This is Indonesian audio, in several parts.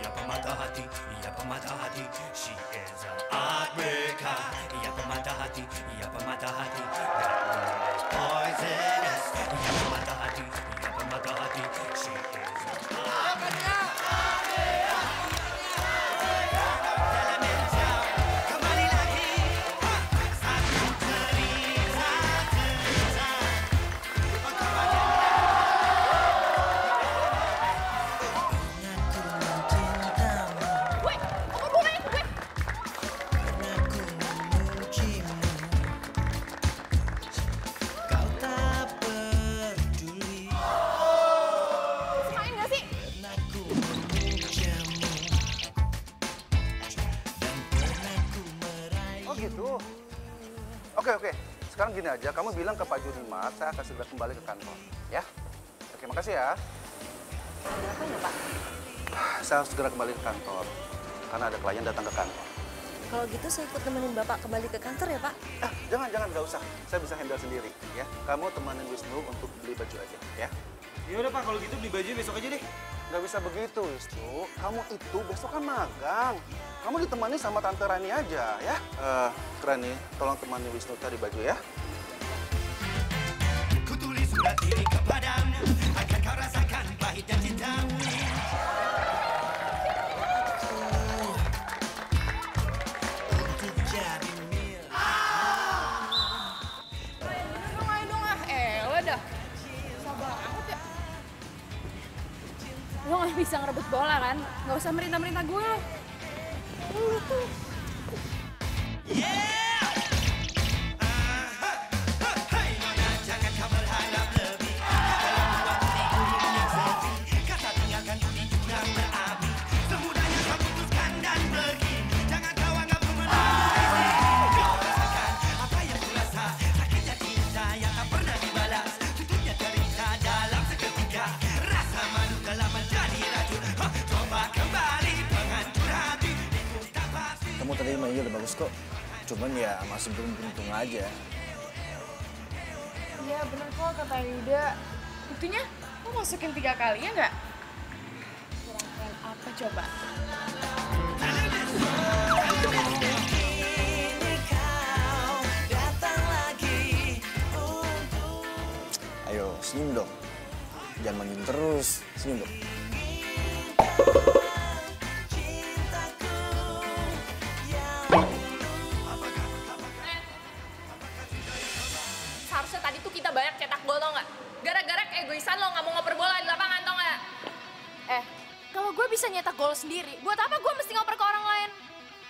ia pemata hati, ia pemata hati. She is a heartbreaker, ia pemata hati, ia pemata hati. That girl is poisonous, ia pemata hati, ia pemata hati. She is a heartbreaker. Kembali lagi, satu cerita. Gue, apa hubungannya gue? Karena ku memujimu, kau tak peduli. Main gak sih? Pernah ku memujamu, dan pernah ku merayu. Oh gitu. Oke. Sekarang gini aja, kamu bilang ke Pak Junimart, saya akan segera kembali ke kantor. Ya? Oke, makasih ya. Ada apa ya, Pak? Saya harus segera kembali ke kantor. Karena ada klien datang ke kantor. Kalau gitu saya ikut nemenin Bapak kembali ke kantor ya, Pak? Jangan, nggak usah. Saya bisa handle sendiri, ya. Kamu temanin Wisnu untuk beli baju aja, ya. Ya udah Pak, kalau gitu beli baju besok aja deh. Nggak bisa begitu, Wisnu. Kamu itu besok kan magang. Kamu ditemani sama Tante Rani aja, ya. Rani, tolong temani Wisnu cari baju, ya. Ku tulis surat ini kepadamu, agar kau rasakan pahitnya cintamu. Untuk jadi milik. Main dong ah, elah dah. Susah banget ya. Lo gak bisa ngerebut bola kan? Gak usah merintah-merintah gue lo. Lu tuh. Hai nona, jangan kau berharap lebih. Kata yang membuat hatiku yang sepi. Kata tinggalkan ku di jurang berapi. Semudahnya kau putuskan dan pergi. Jangan kau anggap ku menangis. Kau rasakan apa yang ku rasa. Sakitnya cinta yang tak pernah dibalas. Tutupnya cerita dalam seketika. Rasa malu dalam menjadi racun. Coba kembali penghancur hati. Itu tak pasti. Kamu tadi mainnya udah bagus kok. Cuman ya masih belum beruntung aja. Iya bener kok kata Yuda. Buktinya lo masukin 3 kali ya nggak? Kurang keren apa coba? Ayo, senyum dong. Jangan mangin terus. Senyum dong. Seharusnya tadi tuh kita banyak cetak gol tau nggak? Gara-gara keegoisan lo nggak mau ngoper bola di lapangan tau nggak? Kalau gue bisa nyetak gol sendiri, buat apa gue mesti ngoper ke orang lain?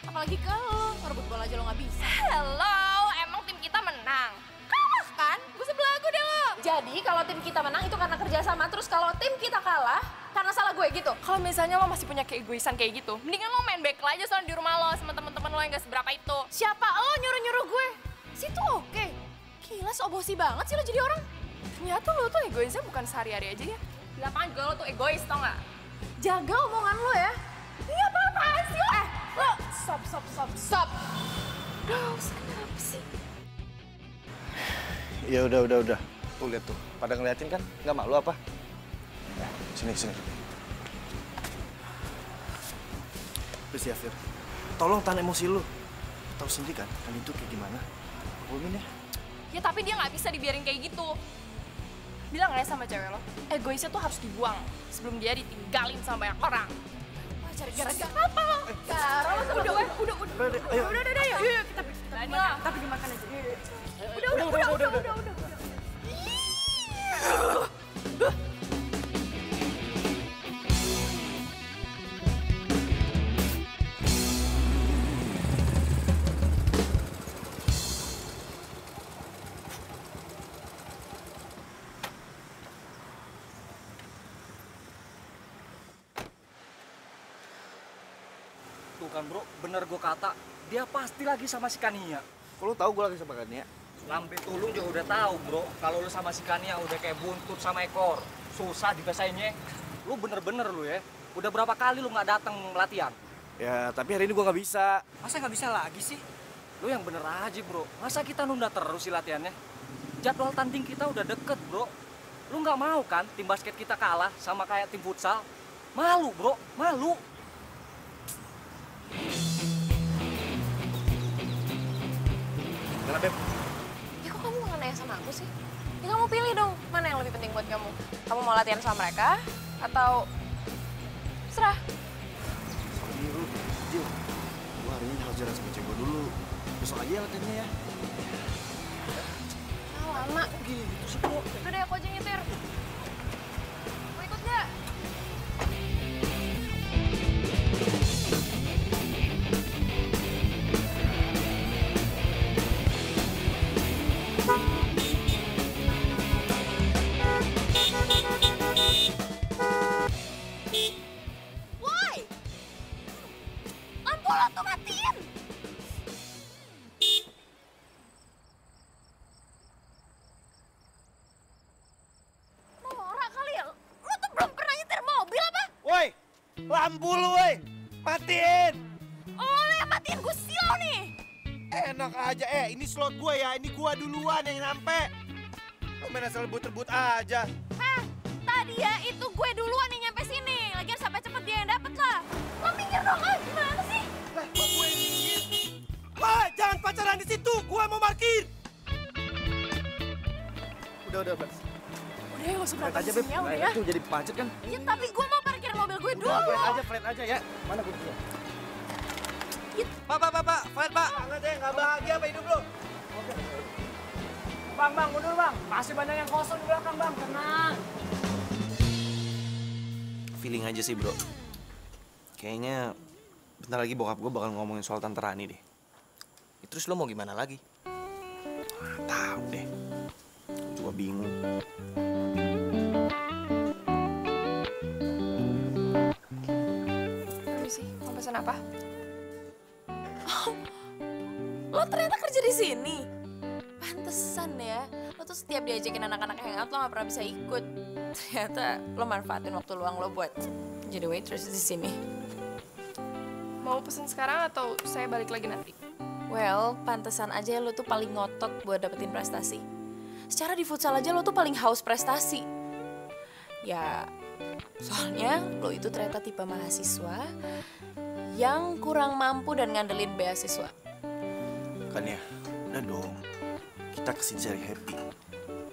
Apalagi ke lo, ngerebut bola aja lo nggak bisa. Hello, emang tim kita menang? Kalah kan? Gue sebelagu deh lo. Jadi kalau tim kita menang itu karena kerjasama, terus kalau tim kita kalah karena salah gue gitu. Kalau misalnya lo masih punya keegoisan kayak gitu, mendingan lo main back aja soalnya di rumah lo sama temen-temen lo yang gak seberapa itu. Siapa lo nyuruh-nyuruh gue? Situ oke. Gila, so-bosi banget sih lo jadi orang. Ternyata lo tuh egoisnya bukan sehari-hari aja ya. Di lapangan juga lo tuh egois, tau gak? Jaga omongan lo ya. Ini apa-apaan sih lo? Lo stop. Udah, kenapa sih? Ya udah. Tuh lihat tuh. Pada ngeliatin kan? Nggak malu apa? Sini. Please ya, Fir. Tolong tahan emosi lu. Tahu sendiri kan itu kayak gimana? Ngomongin ya. Ya tapi dia nggak bisa dibiarin kayak gitu. Bilang ya sama cewek lo, egoisnya tuh harus dibuang sebelum dia ditinggalin sama banyak orang. Wah, cari gara-gara apa lo? Gara lo sama gue. Udah. Ayo. Udah, yuk kita pergi makan aja. Udah. Tuh kan bro, bener gue kata, dia pasti lagi sama si Kania. Kok lu tahu gue lagi sama Kania? Lambe tulung juga udah tahu bro, kalau lu sama si Kania udah kayak buntut sama ekor. Susah dibasainnya. Lu bener-bener lu ya, udah berapa kali lu nggak datang latihan? Ya, tapi hari ini gue nggak bisa. Masa nggak bisa lagi sih? Lu yang bener aja bro, masa kita nunda terus sih latihannya? Jadwal tanding kita udah deket bro. Lu nggak mau kan tim basket kita kalah sama kayak tim futsal? Malu bro, malu. Kenapa, Beb? Ya kok kamu nggak nanya sama aku sih? Ya kamu pilih dong, mana yang lebih penting buat kamu? Kamu mau latihan sama mereka atau serah? Sorry, Ru. Jil, gue hari ini harus jalan sama cewek gue dulu. Besok aja ya latihannya ya. Ah, lama. Gitu sih, kok. Udah deh, aku aja nyetir. Mau ikut nggak? Woi! Lampu lo tuh matiin! Norak kali ya? Lo tuh belum pernah nyetir mobil apa? Woi, lampu lu woi, matiin. Lo yang matiin, gue silau nih! Enak aja, ini slot gua ya, ini gua duluan yang nyampe. Lu main asal rebut-rebut aja. Hah? Tadi ya itu gue duluan yang nyampe sini. Lagian sampai cepet dia yang dapet lah. Lo minggir dong, gimana sih? Lah, kok gue yang minggir? Wah, jangan pacaran di situ, gua mau parkir. Udah, Beb. Udah ya, gak usah Flat berantem aja, Beb. sini ya, udah Nah, ya. itu jadi macet kan. Ya tapi gue mau parkir mobil gue dulu. Flat aja ya. Mana kuncinya? Pak, flat pak. Banget ya, nggak bahagia apa hidup lu? Bang, mundur bang. Masih banyak yang kosong di belakang bang, tenang. Feeling aja sih bro. Kayaknya bentar lagi bokap gue bakal ngomongin soal Tante Rani deh. Ya, terus lo mau gimana lagi? Tahu deh. Gue juga bingung. Permisi, mau pesan apa? Oh, lo ternyata kerja di sini. Pantesan ya, lo tuh setiap diajakin anak-anak hangout lo gak pernah bisa ikut. Ternyata lo manfaatin waktu luang lo buat jadi waitress di sini. Mau pesen sekarang atau saya balik lagi nanti? Well, pantesan aja lo tuh paling ngotot buat dapetin prestasi. Secara di futsal aja lo tuh paling haus prestasi. Ya, soalnya lo itu ternyata tipe mahasiswa yang kurang mampu dan ngandelin beasiswa. Kan ya, udah dong. Kita kesini cari happy.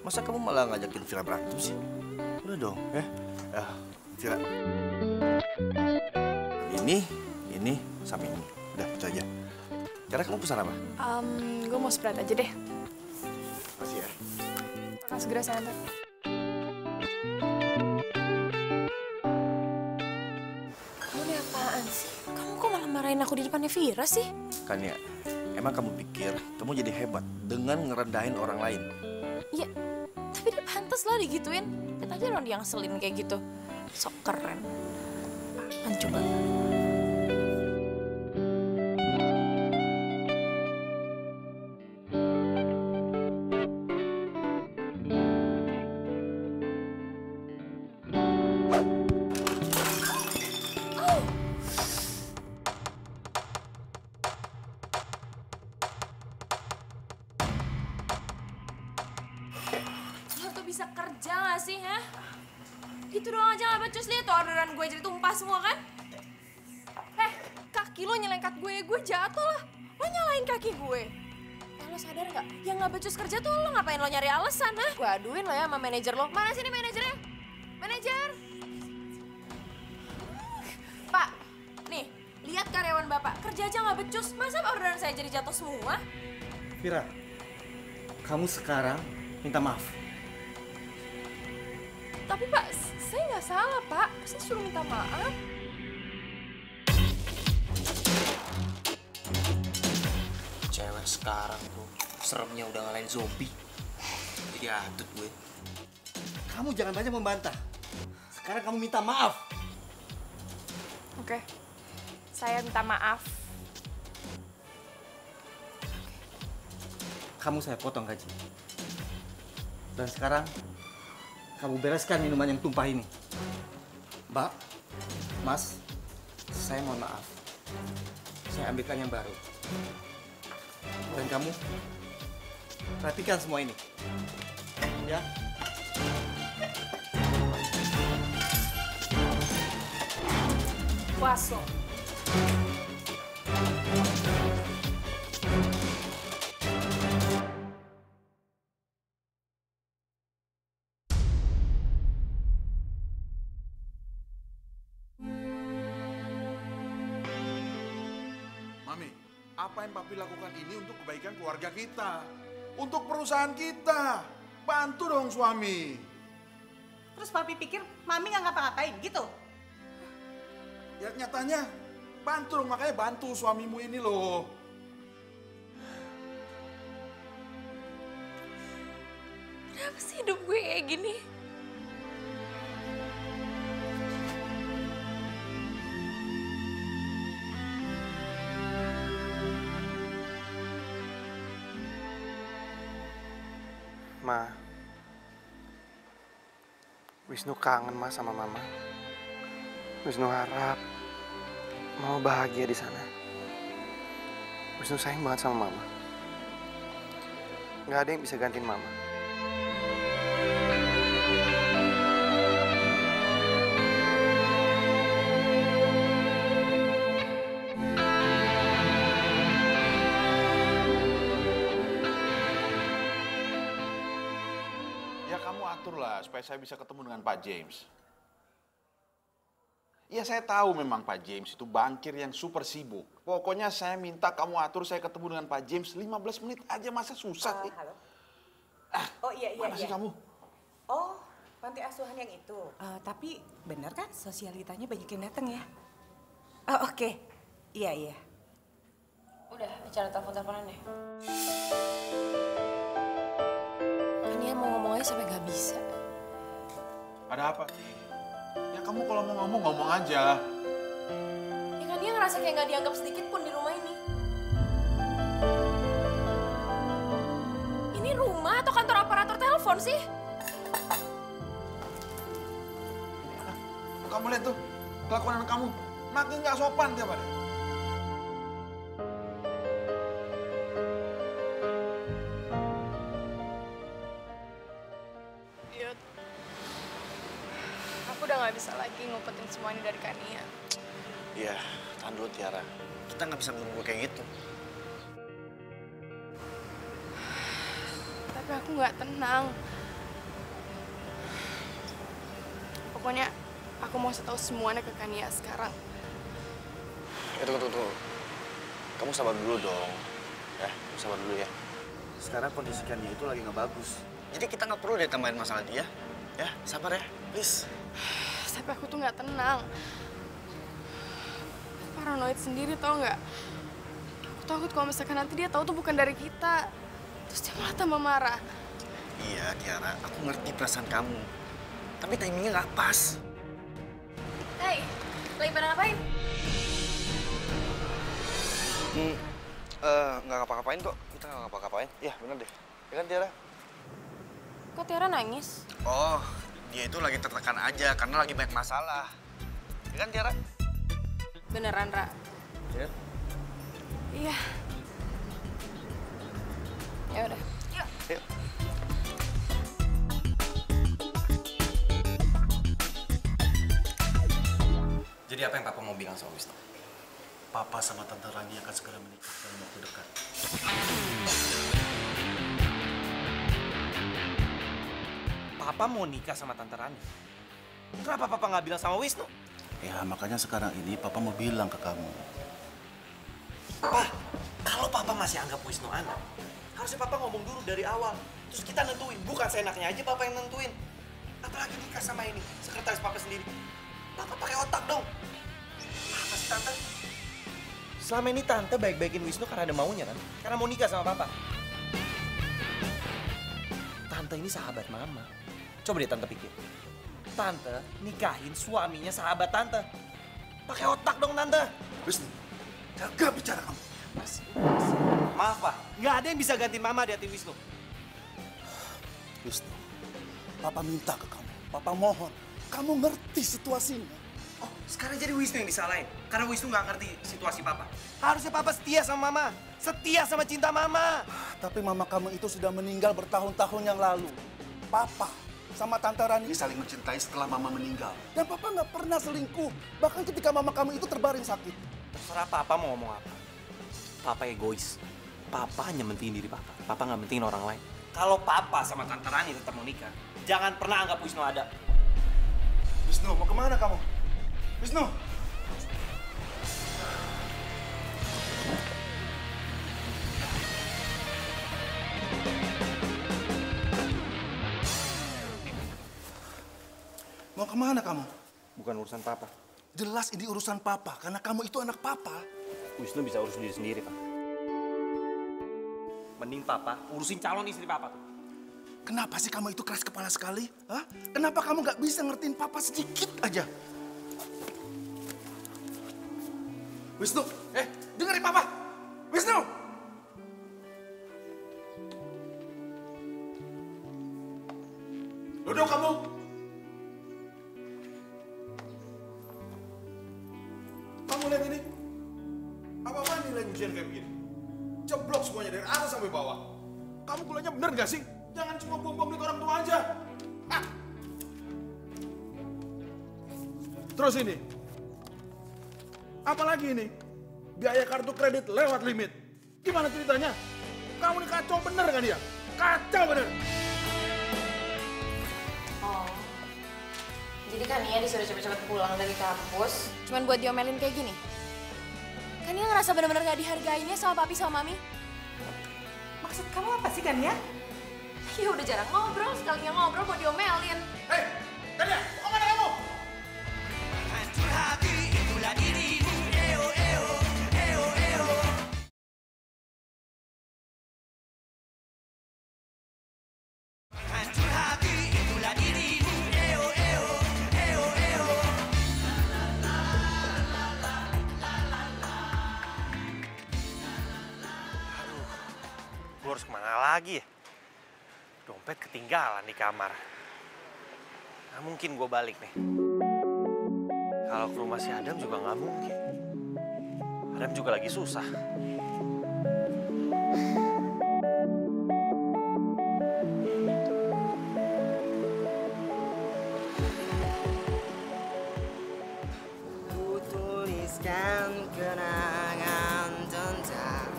Masa kamu malah ngajakin Vira berantem sih? Udah dong, ya. Vira. Ini, sampai ini. Udah, itu aja. Karena kamu pesan apa? Gue mau Sprite aja deh. Makasih ya. Akan segera saya antar. Kamu ini apaan sih? Kamu kok malah marahin aku di depannya Vira sih? Kan ya, emang kamu pikir kamu jadi hebat dengan ngerendahin orang lain? Ya, tapi dia pantas lah digituin. Lihat aja dong dia ngeselin kayak gitu. Sok keren. Apaan coba? Lo tuh bisa kerja gak sih, ha? Gitu doang aja gak becus, lihat tuh orderan gue jadi tumpah semua kan? Kaki lo nyelengkat gue jatuh lah. Lo nyalain kaki gue. Lo sadar gak? Yang gak becus kerja tuh lo ngapain lo nyari alasan, ha? Gue aduin lo ya sama manajer lo. Mana sini manajernya? Manajer! Pak, nih, lihat karyawan bapak. Kerja aja gak becus. Masa orderan saya jadi jatuh semua? Vira, kamu sekarang minta maaf. Tapi Pak, saya nggak salah Pak. Saya suruh minta maaf. Cewek sekarang tuh seremnya udah ngalahin zombie. Jadi atut gue. Kamu jangan banyak membantah. Sekarang kamu minta maaf. Oke, saya minta maaf. Kamu saya potong gaji. Dan sekarang kamu bereskan minuman yang tumpah ini. Mbak, Mas, saya mohon maaf. Saya ambilkan yang baru. Dan kamu perhatikan semua ini. Ya. Puas lo. Apa yang papi lakukan ini untuk kebaikan keluarga kita. Untuk perusahaan kita. Bantu dong suami. Terus papi pikir mami nggak ngapa-ngapain gitu? Ya nyatanya bantu dong, makanya bantu suamimu ini loh. Kenapa sih hidup gue kayak gini? Ma, Wisnu kangen Ma sama Mama. Wisnu harap Mama bahagia di sana. Wisnu sayang banget sama Mama. Gak ada yang bisa gantiin Mama. Ya kamu aturlah supaya saya bisa ketemu dengan Pak James. Ya saya tahu memang Pak James itu bankir yang super sibuk. Pokoknya saya minta kamu atur saya ketemu dengan Pak James 15 menit aja, masa susah sih? Halo. Oh iya. Mana sih kamu? Oh, panti asuhan yang itu. Tapi benar kan sosialitanya banyak yang datang ya? Oh oke. Iya. Udah, bicara telepon-teleponan ya. Kan dia mau ngomong aja sampai gak bisa. Ada apa sih? Ya kamu kalau mau ngomong, ngomong aja. Ya kan dia ngerasa kayak gak dianggap sedikit pun di rumah ini. Ini rumah atau kantor operator telepon sih? Kamu lihat tuh, kelakuan anak kamu makin gak sopan tiap hari. Yud, aku udah gak bisa lagi ngumpetin semua ini dari Kania. Iya, tahan dulu Tiara. Kita nggak bisa buru-buru kayak gitu. Tapi aku gak tenang. Pokoknya aku mau tahu semuanya ke Kania sekarang. Tunggu. Kamu sabar dulu dong. Ya, sabar dulu ya. Sekarang kondisi Kania itu lagi nggak bagus. Jadi kita nggak perlu deh tambahin masalah dia. Ya, sabar ya, please. Tapi aku tuh gak tenang. Paranoid sendiri tau nggak? Aku takut kalau misalkan nanti dia tahu tuh bukan dari kita. Terus dia malah tambah marah. Iya, Tiara, aku ngerti perasaan kamu. Tapi timingnya nggak pas. Hei, lagi pada ngapain? Nggak ngapa-ngapain kok. Kita nggak ngapa-ngapain. Ya, bener deh. Ya kan, Tiara? Kok Tiara nangis? Oh, dia itu lagi tertekan aja karena lagi banyak masalah. Ya kan, Tiara? Beneran, Ra? Ya. Iya. Ya udah. Yuk. Yuk. Jadi apa yang Papa mau bilang sama Wisnu? Papa sama Tante Rani akan segera menikah dalam waktu dekat. Papa mau nikah sama Tante Rani? Kenapa Papa nggak bilang sama Wisnu? Ya, makanya sekarang ini Papa mau bilang ke kamu. Pak, kalau Papa masih anggap Wisnu anak, harusnya Papa ngomong dulu dari awal. Terus kita nentuin, bukan seenaknya aja Papa yang nentuin. Apalagi nikah sama ini, sekretaris Papa sendiri. Papa pakai otak dong. Apa sih Tante? Selama ini Tante baik-baikin Wisnu karena ada maunya kan? Karena mau nikah sama Papa. Tante ini sahabat Mama. Coba deh Tante pikir. Tante nikahin suaminya sahabat Tante. Pakai otak dong Tante. Wisnu, jaga bicara kamu. Maaf Pak, nggak ada yang bisa gantiin Mama di hati Wisnu. Wisnu, Papa minta ke kamu. Papa mohon, kamu ngerti situasinya. Oh, sekarang jadi Wisnu yang disalahin. Karena Wisnu nggak ngerti situasi Papa. Harusnya Papa setia sama Mama. Setia sama cinta Mama. Tapi mama kamu itu sudah meninggal bertahun-tahun yang lalu. Papa sama Tante Rani saling mencintai setelah mama meninggal. Dan Papa nggak pernah selingkuh. Bahkan ketika mama kamu itu terbaring sakit. Terserah Papa mau ngomong apa. Papa egois. Papa hanya mentingin diri Papa. Papa nggak mentingin orang lain. Kalau Papa sama Tante Rani tetap mau nikah, jangan pernah anggap Wisnu ada. Wisnu, mau kemana kamu? Wisnu! Mau kemana kamu? Bukan urusan papa. Jelas ini urusan papa, karena kamu itu anak papa. Wisnu bisa urus diri sendiri, Pak. Mending papa urusin calon istri papa tuh. Kenapa sih kamu itu keras kepala sekali? Hah? Kenapa kamu nggak bisa ngertiin papa sedikit aja? Wisnu, dengerin papa! Wisnu! Duduk kamu! Kamu lihat ini? Apa-apaan nilai ujian kayak begini? Ceblok semuanya dari atas sampai bawah. Kamu kuliahnya bener gak sih? Jangan cuma buang-buang duit orang tua aja. Ah. Terus ini. Apalagi ini? Biaya kartu kredit lewat limit. Gimana ceritanya? Kamu ini kacau bener kan dia? Kacau bener. Oh. Jadi kan Nia disuruh cepet-cepet pulang dari kampus. Cuman buat diomelin kayak gini. Kan Nia ngerasa bener-bener gak dihargainnya sama papi sama mami. Maksud kamu apa sih, Kania? Ya udah jarang ngobrol, sekalinya ngobrol buat diomelin. Hei, Kania, mau kemana kamu? Hancur hati itulah dirimu. Eo, eo, eo, eo. Hancur hati itulah dirimu. Eo, eo, eo, eo. Gue harus kemana lagi ya? Dompet ketinggalan di kamar. Nggak mungkin gue balik nih. Kalau ke rumah si Adam juga nggak mungkin. Adam juga lagi susah. Ku tuliskan kenangan tentang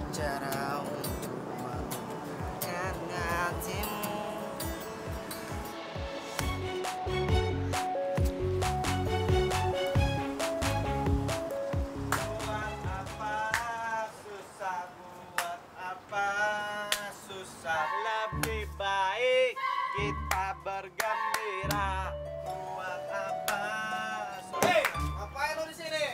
cara untuk melupakan hatimu. Buat apa susah, buat apa susah, lebih baik kita bergembira. Buat apa susah. Hei, ngapain lu di sini?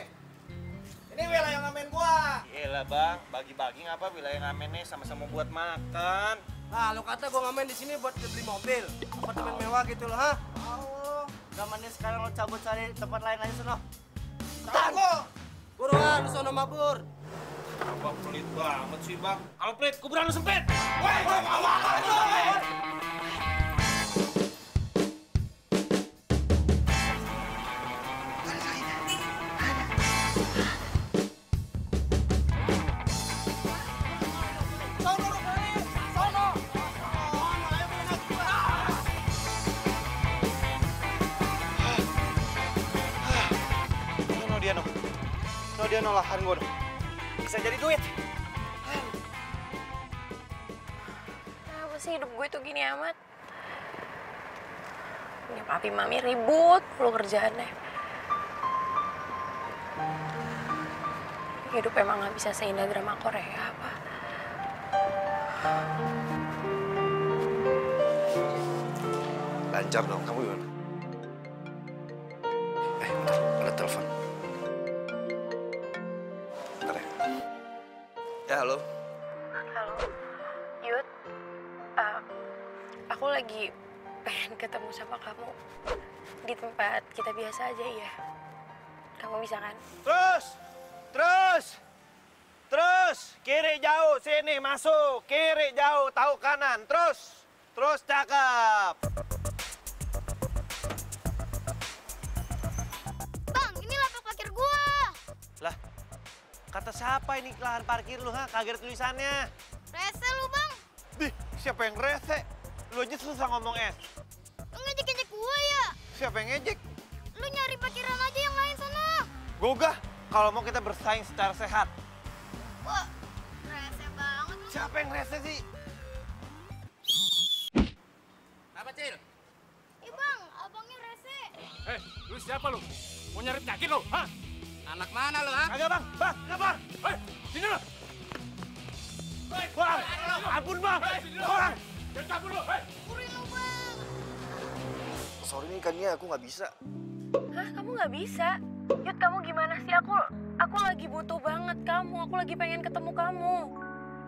Ini wilayah ngamen gua. Iyalah bang, bagi-bagi ngapa wilayah ngamennya sama-sama buat makan. Nah, lu kata gua ngamen di sini buat beli mobil, apartemen mewah gitu loh, ha? Oh, zamannya sekarang lo cabut cari tempat lain aja sono. Tahu. Buruan, lu sono mabur. Abang pelit banget sih bang. Kalau pelit, kuburan lu sempit. Woi, Dia nolahan gue dong. Bisa jadi duit. Kenapa sih hidup gue tuh gini amat? Punya papi mami ribut lu kerjaannya. Hidup emang gak bisa seindah drama Korea apa? Lancar dong, kamu gimana? Bentar, ada telepon. Bentar ya. Ya, halo. Halo, Yud. Aku lagi pengen ketemu sama kamu di tempat kita biasa aja ya. Kamu bisa kan? Terus, kiri jauh, sini masuk, kiri jauh, tahu kanan, terus cakep. Bang, ini lapak parkir gua. Lah, kata siapa ini lahan parkir lu, ha? Kagak ada tulisannya. Rese lu, Bang. Dih, siapa yang rese? Lu aja susah ngomong es. Lu ngejek-ngejek gua ya? Siapa yang ngejek? Lu nyari parkiran aja yang lain sana. Gogah, kalau mau kita bersaing secara sehat. Wah, rese banget lu. Siapa yang rese sih? Apa, Cil? Ih, Bang, abangnya rese. Lu siapa lu? Mau nyari penyakit lu, ha? Anak mana lu, ha? Kagak bang, kenapa? Sini lu. Bang, ampun bang, bang. Jangan cabut lu, Kurin lu, Bang. sorry nih Kania, aku nggak bisa. Hah, kamu nggak bisa? Yud, kamu gimana sih? Aku lagi butuh banget kamu. Aku lagi pengen ketemu kamu.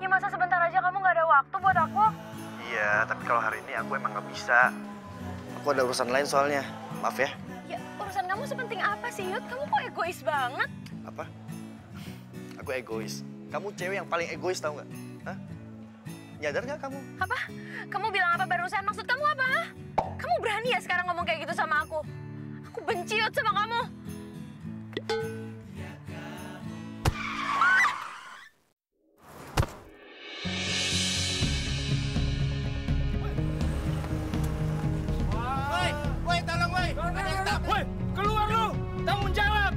Ya masa sebentar aja kamu nggak ada waktu buat aku? Iya, tapi kalau hari ini aku emang nggak bisa. Aku ada urusan lain soalnya. Maaf ya. Ya, urusan kamu sepenting apa sih, Yud? Kamu kok egois banget? Apa? Aku egois. Kamu cewek yang paling egois, tau nggak? Hah? Nyadar nggak kamu? Apa? Kamu bilang apa barusan? Maksud kamu apa? Kamu berani ya sekarang ngomong kayak gitu sama aku? Aku benci Yud sama kamu. Woi, tolong woi. Ada yang tak. Woi, keluar lu. Tanggung jawab.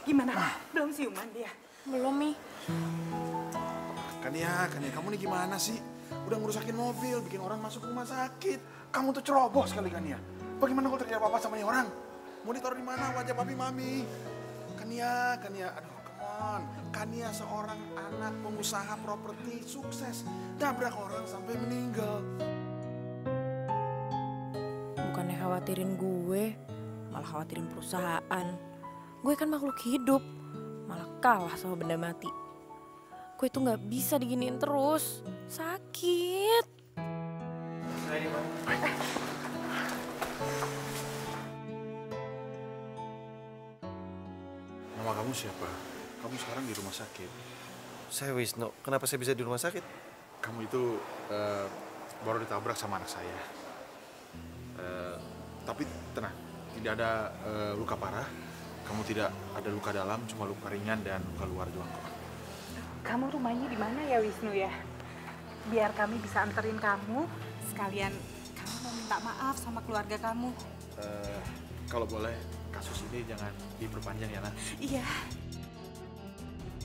Gimana? Belum siuman dia? Belum, Mi. Kania, kamu nih gimana sih? Udah ngerusakin mobil, bikin orang masuk rumah sakit. Kamu tuh ceroboh sekali, Kania. Bagaimana kalau terjadi apa-apa sama nih orang? Mau ditaruh di mana wajah papi mami? Kania, aduh, come on. Kania seorang anak pengusaha properti sukses. Nabrak orang sampai meninggal. Bukannya khawatirin gue, malah khawatirin perusahaan. Gue kan makhluk hidup, malah kalah sama benda mati. Gue tuh nggak bisa diginiin terus, sakit. Nama kamu siapa? Kamu sekarang di rumah sakit. Saya Wisnu. Kenapa saya bisa di rumah sakit? Kamu itu baru ditabrak sama anak saya. Tapi tenang, tidak ada luka parah. Kamu tidak ada luka dalam, cuma luka ringan dan luka luar doang kok. Kamu rumahnya di mana ya, Wisnu ya? Biar kami bisa anterin kamu, sekalian kamu mau minta maaf sama keluarga kamu. Kalau boleh, kasus ini jangan diperpanjang ya, Nak. Iya.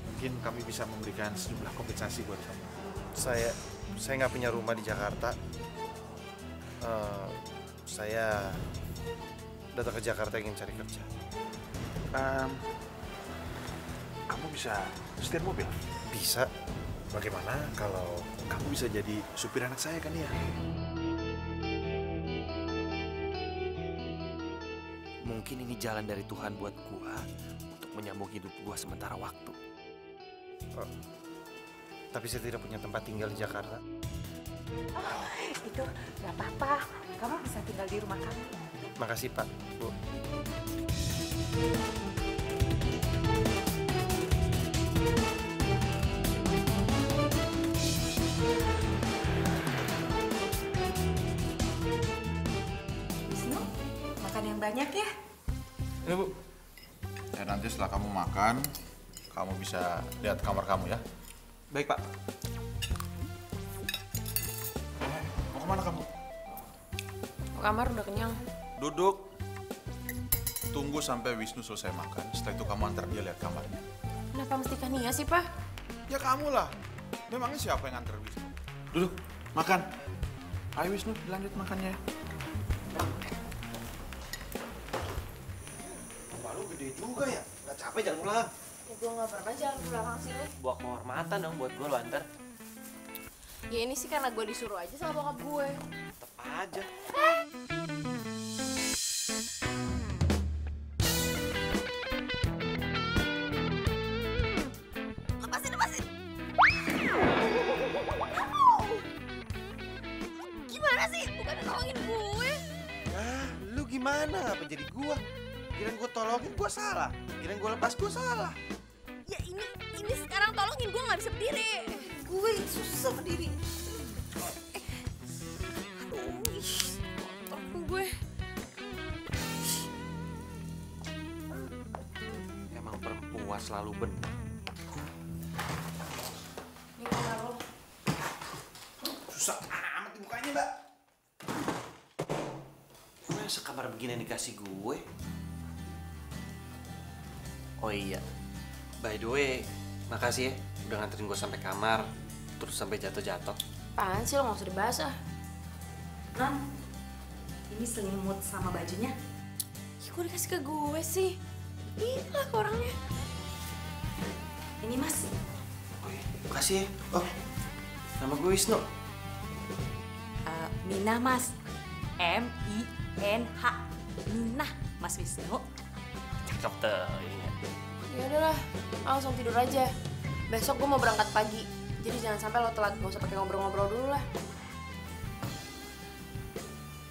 Mungkin kami bisa memberikan sejumlah kompensasi buat kamu. Saya nggak punya rumah di Jakarta. Saya datang ke Jakarta ingin cari kerja. Kamu bisa setir mobil? Bisa. Bagaimana kalau kamu bisa jadi supir anak saya, kan ya? Mungkin ini jalan dari Tuhan buat gua untuk menyambung hidup gua sementara waktu. Tapi saya tidak punya tempat tinggal di Jakarta. Oh, itu nggak apa-apa. Kamu bisa tinggal di rumah kamu. Makasih Pak, Bu. Wisnu, makan yang banyak ya. Ini Bu. Ya nanti setelah kamu makan, kamu bisa lihat kamar kamu ya. Baik Pak. Mau kemana kamu? Ke kamar udah kenyang. Duduk. Tunggu sampai Wisnu selesai makan. Setelah itu kamu antar dia lihat kamarnya. Kenapa mesti Kania sih, Pak? Ya kamu lah. Memangnya siapa yang antar Wisnu? Duduk, makan. Ayo Wisnu, lanjut makannya. Rumah lu gede juga ya? Gak capek jalan pulang? Ya gue gak pernah jalan ke belakang sini. Buat kehormatan dong buat gue lu antar. Ya ini sih karena gue disuruh aja sama bokap gue. Tetep aja. Lepasin. Gimana sih? Bukan nolongin gue. Ah, lu gimana? Apa jadi gua? Kirain gua tolongin gua salah. Kirain gua lepas gua salah. Ya ini sekarang tolongin gue nggak bisa berdiri. Gue susah berdiri. Aduh, tolong gue. Emang perempuan selalu benar. Ini kamar lo. Susah amat dibukanya, Mbak. Gue yang sekamar begini dikasih gue. Oh iya, By the way, makasih ya udah nganterin gue sampai kamar, terus sampai jatuh-jatuh. Apaan sih lo, nggak usah dibahas ah. Non, ini selimut sama bajunya. Ya, kok dikasih ke gue sih? Gila ke orangnya. Ini Mas. Makasih ya. Oh, nama gue Wisnu. Minah Mas. M-I-N-H. Minah Mas Wisnu. Cakep tuh. Ya udahlah, langsung tidur aja. Besok gue mau berangkat pagi, jadi jangan sampai lo telat. Gak usah pakai ngobrol-ngobrol dulu lah.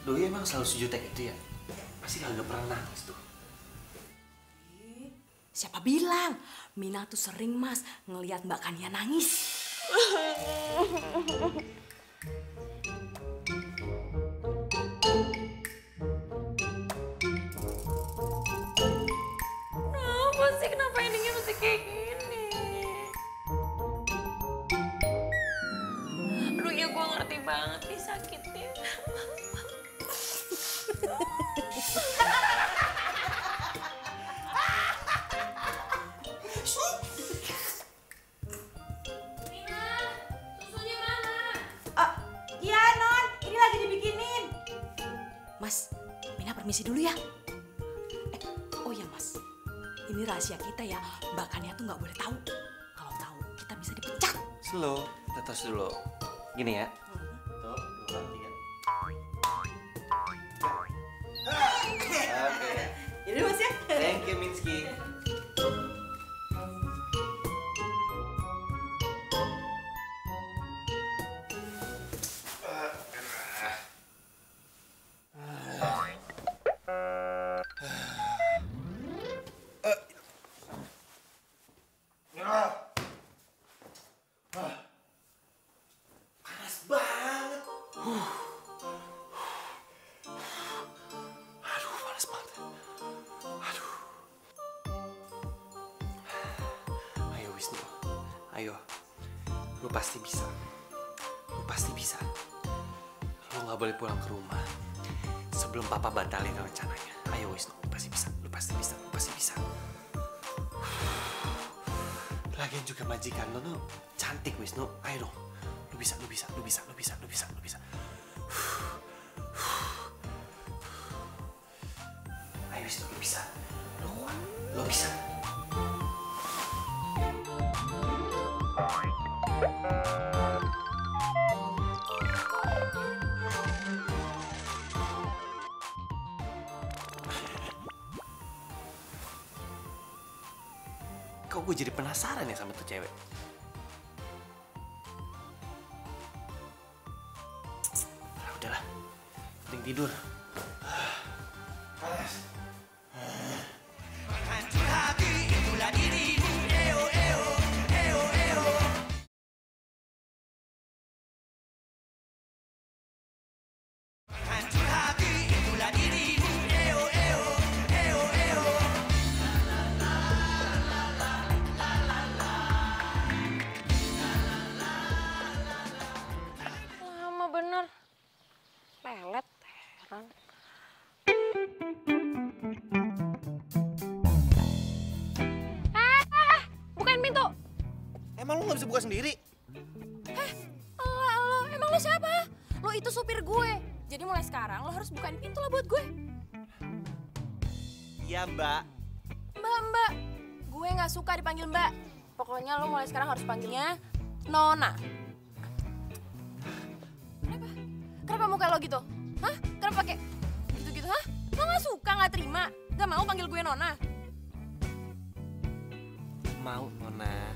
Doi emang selalu sejutek itu ya? Pasti kagak pernah nangis tuh. Siapa bilang? Minah tuh sering Mas ngelihat Mbak Kania nangis. Kenapa sih? Kenapa endingnya mesti kayak gini? Aduh ya gue ngerti banget nih sakitnya. Iya Non, ini lagi dibikinin. Mas, Mina permisi dulu ya. Oh ya Mas, ini rahasia kita ya. Mbak Kania tuh nggak boleh tahu. Kalau tahu kita bisa dipecat. Slow, tetes dulu. Gini ya. Tuh, 2, 3. Oke. Ini Mas ya. Thank you, Minsky. Panas banget. Aduh, panas banget. Aduh. Ayo Wisnu, ayo. Lu pasti bisa. Lu pasti bisa. Lu nggak boleh pulang ke rumah sebelum papa batalin rencananya. Ayo Wisnu, lu pasti bisa. Lu pasti bisa. Lu pasti bisa. Lagian juga majikan lu tuh cantik Wisnu. Ayo dong. Lu bisa, lu bisa, lu bisa, lu bisa, lu bisa, lu bisa. Ayo Wisnu, lu bisa. Lu kuat, lu bisa. Kok gue jadi penasaran ya sama tuh cewek? Nah, udahlah, mending tidur. Panas. Hancur hati, itulah dirimu. Eo, eo, eo, eo. Hancur hati, itulah dirimu. Eo, eo, eo, eo. Lama bener. Lelet, heran. Bukain pintu. Emang lu nggak bisa buka sendiri? Lo, emang lo siapa? Lo itu supir gue. Jadi mulai sekarang lo harus bukain pintu lah buat gue. Iya Mbak. Mbak. Gue nggak suka dipanggil Mbak. Pokoknya lo mulai sekarang harus panggilnya Nona. Kenapa muka lo gitu? Hah? Kenapa pakai gitu-gitu? Hah? Lo nggak suka, nggak terima? Gak mau panggil gue Nona? Mau Nona.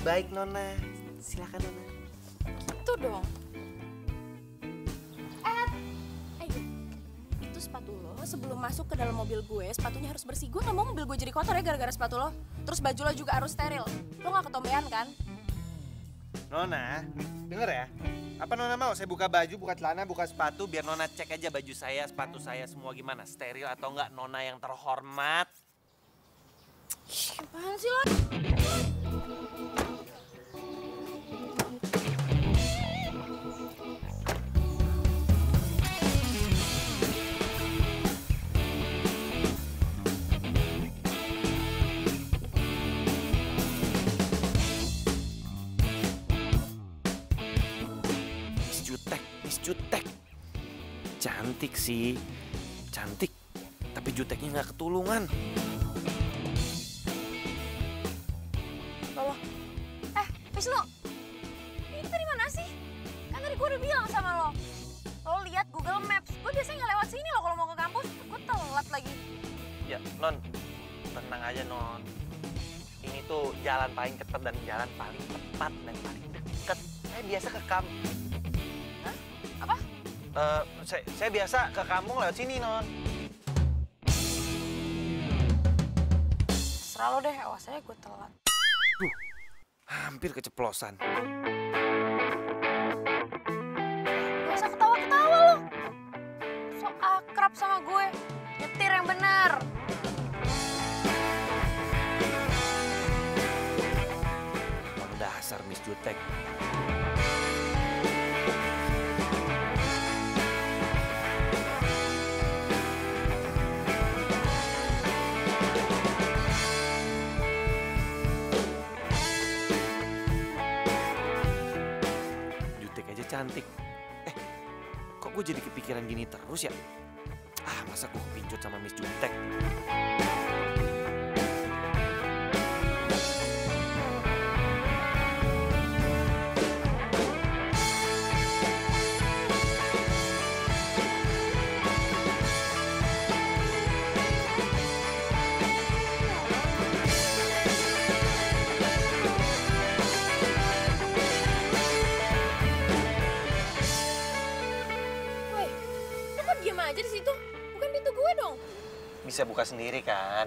Baik Nona. Silakan Nona. Itu dong. Ayo. Itu sepatu lo sebelum masuk ke dalam mobil gue, sepatunya harus bersih. Gue nggak mau mobil gue jadi kotor ya gara-gara sepatu lo. Terus baju lo juga harus steril. Lo nggak ketombean kan? Nona, denger ya. Apa Nona mau saya buka baju, buka celana, buka sepatu biar Nona cek aja baju saya, sepatu saya semua gimana? Steril atau enggak Nona yang terhormat? Apaan sih lo? Jutek. Cantik sih, cantik. Tapi juteknya nggak ketulungan. Loh, Wisnu, ini dari mana sih? Kan tadi gue udah bilang sama lo. Lo lihat Google Maps, gue biasanya nggak lewat sini lo kalau mau ke kampus. Gue telat lagi. Ya, Non, tenang aja, Non. Ini tuh jalan paling cepat dan jalan paling tepat dan paling deket. Saya biasa ke Hah? Apa? Saya biasa ke kampung lewat sini, Non. Serah lo deh, awas aja gue telat. Hampir keceplosan. Gak usah ketawa-ketawa lo. So akrab sama gue. Nyetir yang benar. Dasar Miss Jutek. Jutek aja cantik. Kok gue jadi kepikiran gini terus ya? Masa gue kepincut sama Miss Jutek? Aja di situ, bukan pintu gue dong. Bisa buka sendiri kan?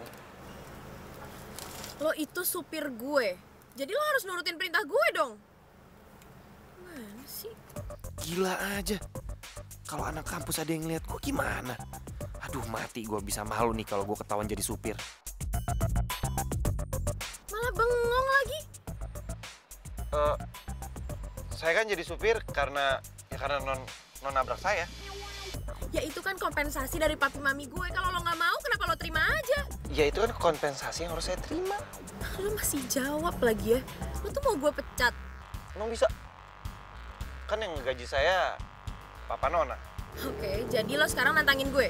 Lo itu supir gue, jadi lo harus nurutin perintah gue dong. Mana sih? Gila aja. Kalau anak kampus ada yang ngeliat gue gimana? Aduh, mati gue bisa malu nih kalau gue ketahuan jadi supir. Malah bengong lagi. Saya kan jadi supir karena non nabrak saya. Ya itu kan kompensasi dari papi mami gue. Kalau lo nggak mau, kenapa lo terima aja? Ya itu kan kompensasi yang harus saya terima. Lo masih jawab lagi ya? Lo tuh mau gue pecat? Emang bisa? Kan yang gaji saya Papa Nona. Oke, jadi lo sekarang nantangin gue?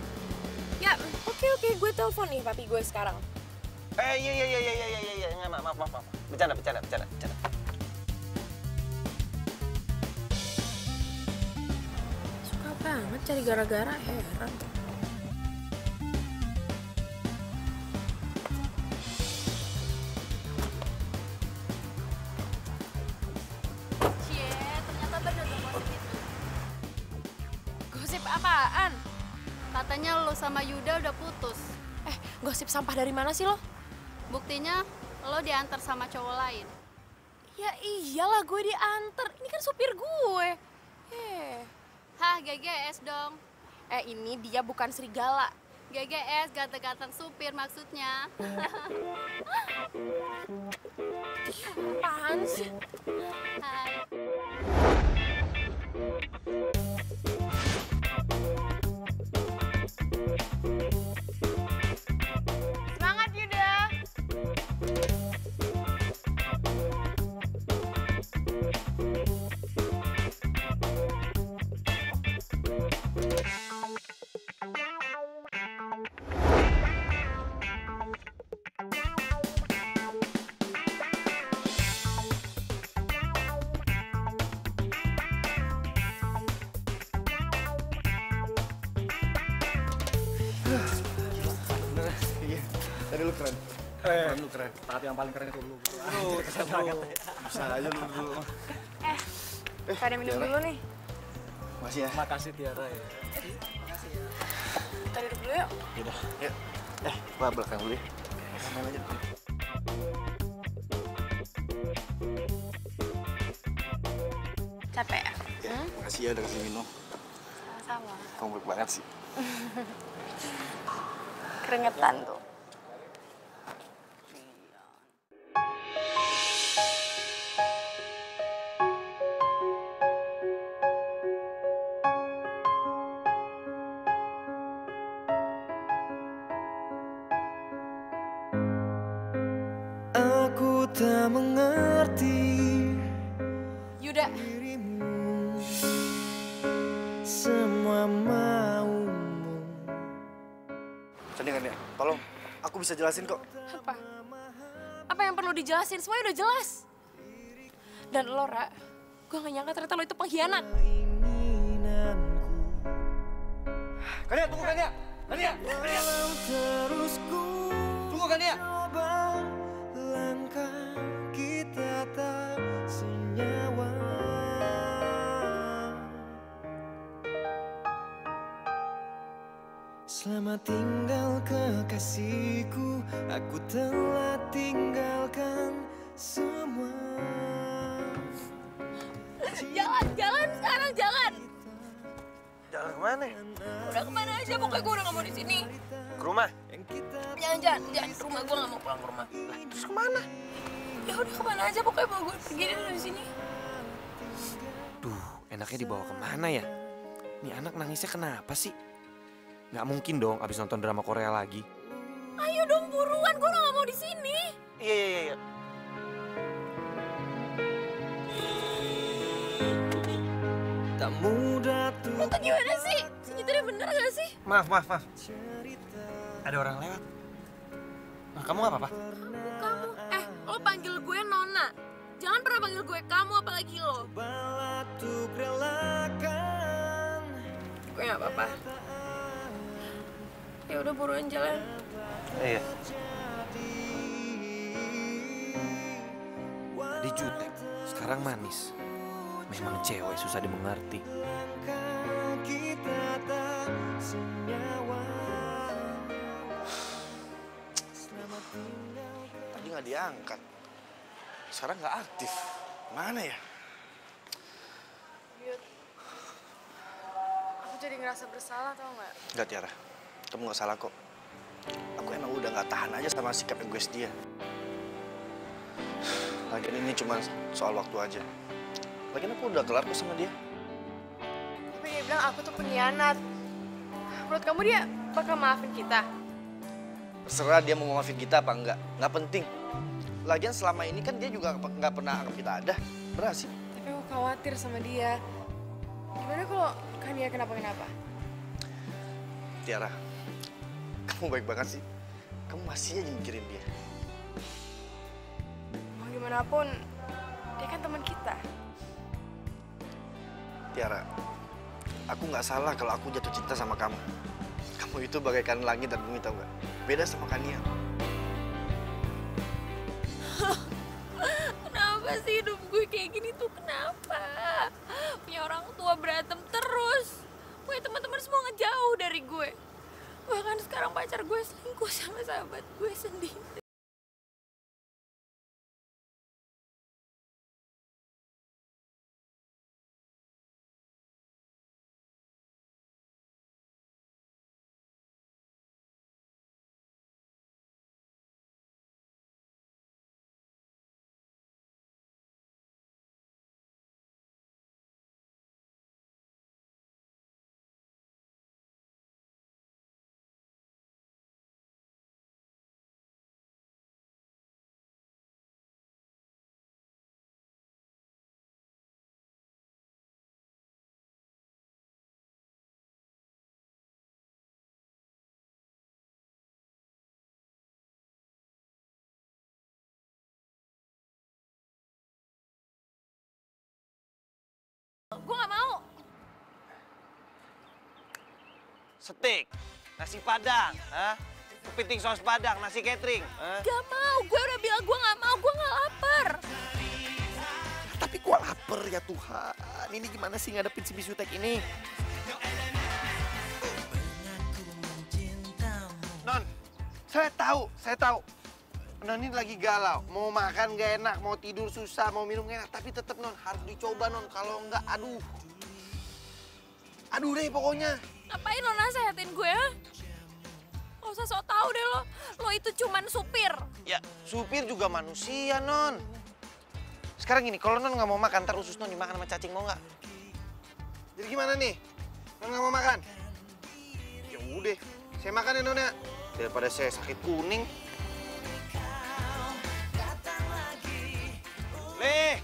Ya, oke, gue telepon nih papi gue sekarang. Iya, maaf. Bercanda. Banget cari gara-gara, heran. Cie, ternyata bener dong gosip itu. Gosip apaan? Katanya lo sama Yuda udah putus. Gosip sampah dari mana sih lo? Buktinya lo diantar sama cowok lain. Ya iyalah gue diantar, ini kan supir gue. Hah, GGS dong. Ini dia bukan serigala. GGS, ganteng-ganteng supir maksudnya. Apaan sih? Hai. Semangat Yuda. Tadi lu keren. Lu keren. Tapi yang paling keren itu lu. Bisa aja lu dulu. Pada minum dulu nih. Makasih ya. Makasih Tiara ya. Kita duduk dulu yuk. Yaudah, yuk. Gua belakang dulu ya. Main aja. Capek ya? Ya, makasih ya udah kasih minum. Sama-sama. Kamu baik banget sih. Keringetan tuh. Aku tak mengerti Yuda. bisa jelasin kok. Apa? Apa yang perlu dijelasin? Semuanya udah jelas. Dan lo, Ra, gue gak nyangka ternyata lo itu pengkhianat. Kania, tunggu Kania! Kania! Kania! Tunggu Kania! Langkah kita tak senyawa. Selamat tinggal kekasihku, aku telah tinggalkan semua. Jalan sekarang, jalan. Jalan kemana? Udah kemana aja, pokoknya gue udah gak mau di sini. Ke rumah? Jangan ke rumah, gue gak mau pulang ke rumah. Lah, terus kemana? Ya udah kemana aja, pokoknya mau gue pergi dari sini. Duh, enaknya dibawa kemana ya? Nih anak nangisnya kenapa sih? Nggak mungkin dong abis nonton drama Korea lagi. Ayo dong buruan, gue udah gak mau di sini. Iya. Tak mudah tuh. Lo tuh gimana sih? Senjatanya bener gak sih? Maaf. Ada orang lewat. Nah, kamu gak apa-apa? Kamu, lo panggil gue Nona. Jangan pernah panggil gue kamu, apalagi lo. Gue gak apa-apa. Ya udah buruan jalan. Iya. Tadi jutek, sekarang manis. Memang cewek susah dimengerti. Tadi nggak diangkat. Sekarang nggak aktif. Mana ya? Yud, aku jadi ngerasa bersalah, tau nggak? Nggak, Tiara. Kamu nggak salah kok. Aku emang udah nggak tahan aja sama sikap egois dia. Lagian ini cuma soal waktu aja. Lagian aku udah kelar kok sama dia. Tapi dia bilang aku tuh pengkhianat. Menurut kamu dia bakal maafin kita? Terserah dia mau maafin kita apa enggak. Nggak penting. Lagian selama ini kan dia juga nggak pernah anggap kita ada. Berhasil. Tapi aku khawatir sama dia. Gimana kalau Kania kenapa-kenapa? Tiara, kamu baik banget sih. Kamu masih aja mikirin dia. Mau gimana pun, dia kan teman kita. Tiara, aku nggak salah kalau aku jatuh cinta sama kamu. Kamu itu bagaikan langit dan bumi, tau nggak? Beda sama Kania. Kenapa sih hidup gue kayak gini tuh? Kenapa? Punya orang tua berantem terus. Punya teman-teman semua ngejauh dari gue. Bahkan sekarang pacar gue selingkuh sama sahabat gue sendiri. Gue gak mau. Steak, nasi padang, kepiting saus padang, nasi catering. Gak mau, gue udah bilang gue gak mau, gue gak lapar. Tapi gua lapar ya Tuhan. Ini gimana sih ngadepin si bisutek ini? Non, saya tahu. Non ini lagi galau, mau makan gak enak, mau tidur susah, mau minum gak enak. Tapi tetap Non, harus dicoba Non, kalau enggak aduh. Aduh deh pokoknya. Ngapain lo nasehatin gue, ha? Gak usah sok tau deh lo. Lo itu cuman supir. Ya, supir juga manusia Non. Sekarang gini, kalau Non nggak mau makan, ntar usus Non dimakan sama cacing, mau nggak? Jadi gimana nih? Non nggak mau makan? Ya udah, saya makan ya Non ya. Daripada saya sakit kuning. Lih,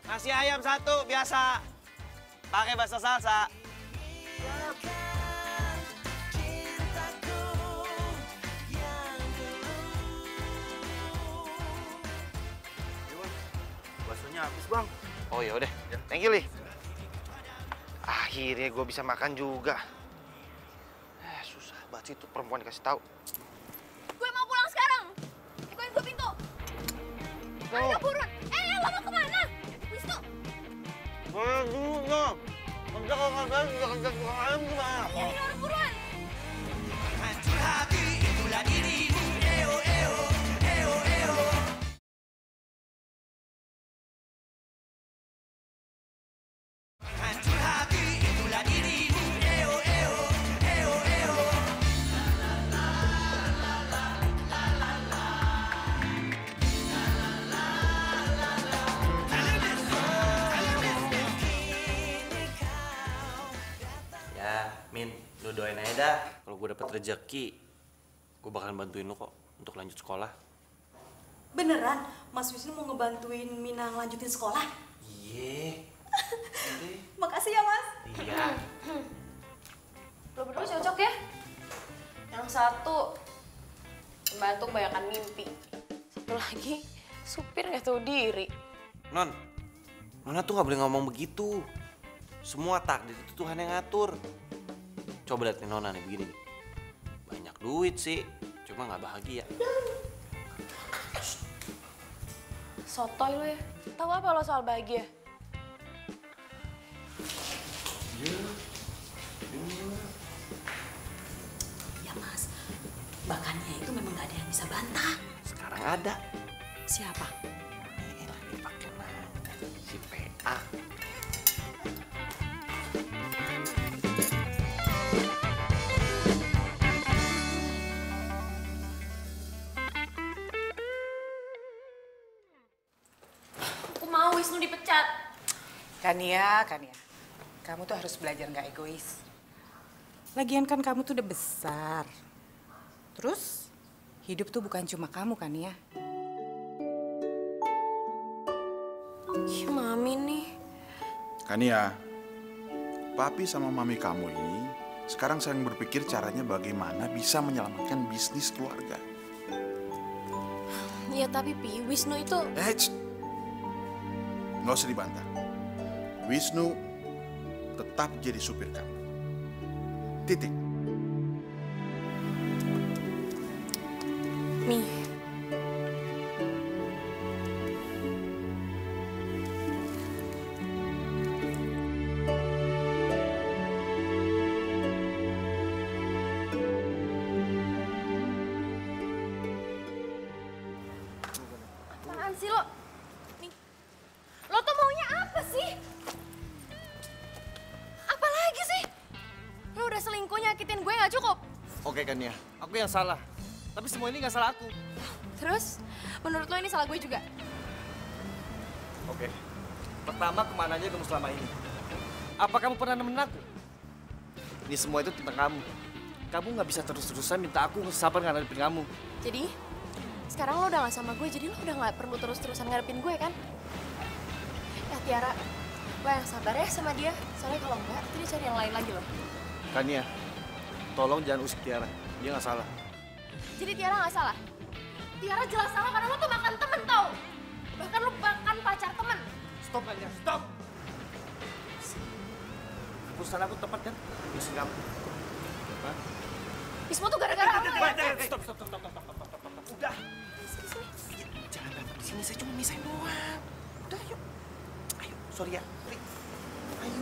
nasi ayam satu biasa. Pakai bahasa salsa. nasinya habis, Bang. Oh ya udah, thank you, Li. Akhirnya gue bisa makan juga. Susah banget sih tuh perempuan dikasih tahu. Gue mau pulang sekarang. Bukain gue pintu. Ayo buruan. Lo mau kemana? Wisnu. Boleh dulu dong. Nanti kalau nggak ada, bisa kerja tukang ayam gimana? Iya, buruan. Hancur hati itulah dirimu. Eo, eo, eo, eo. Hancur hati itulah dirimu. Eo, eo, eo, eo. Ya, Min, lu doain aja dah. Kalau gue dapet rezeki, gue bakalan bantuin lu kok untuk lanjut sekolah. Beneran, Mas Wisnu mau ngebantuin Mina ngelanjutin sekolah? Iya. Makasih ya, Mas. Iya. Lo berdua cocok ya? Yang satu pembantu kebanyakan mimpi. Satu lagi, supir nggak tahu diri. Non, Nona tuh nggak boleh ngomong begitu. Semua takdir itu Tuhan yang ngatur. Coba lihat nih Nona nih begini nih. Banyak duit sih, cuma nggak bahagia. Sotoy lo ya. Tahu apa lo soal bahagia? Ya, Mas. Bakannya itu memang nggak ada yang bisa bantah. Sekarang ada. Siapa? Ini lagi pakai nangka, si PA. Aku mau Wisnu dipecat. Kania, kamu tuh harus belajar nggak egois. Lagian kan kamu tuh udah besar. Terus, hidup tuh bukan cuma kamu, Kania. Ih, Mami nih. Kania, papi sama mami kamu ini sekarang sedang berpikir caranya bagaimana bisa menyelamatkan bisnis keluarga. Ya tapi Pi, Wisnu itu... Nggak usah dibantah. Wisnu tetap jadi supir kamu. Titik. Mi. Apaan sih lo? Nih. Lo tuh maunya apa sih? Apa lagi sih? Lo udah selingkuh nyakitin gue nggak cukup? Oke Kania, aku yang salah. Tapi semua ini nggak salah aku. Terus, menurut lo ini salah gue juga? Oke. Pertama, kemana aja kamu selama ini? Apa kamu pernah nemenin aku? Ini semua itu tentang kamu. Kamu nggak bisa terus-terusan minta aku sabar ngadepin kamu. Jadi, sekarang lo udah gak sama gue, jadi lo udah gak perlu terus-terusan ngadepin gue kan? Ya Tiara, lo yang sabar ya sama dia. Soalnya kalau enggak, nanti dia cari yang lain lagi loh. Kania, tolong jangan usik Tiara. Dia nggak salah. Jadi Tiara gak salah? Tiara jelas salah karena lo tuh makan temen tau. Bahkan lo makan pacar temen. Stop Kania, stop! Keputusan aku tepat kan? Usik kamu. Hah? Ini semua tuh gara-gara lo ya. Stop. Udah. Jangan berantem di sini, saya cuma misahin doang. Udah, yuk. Ayo, sorry ya. Ayo.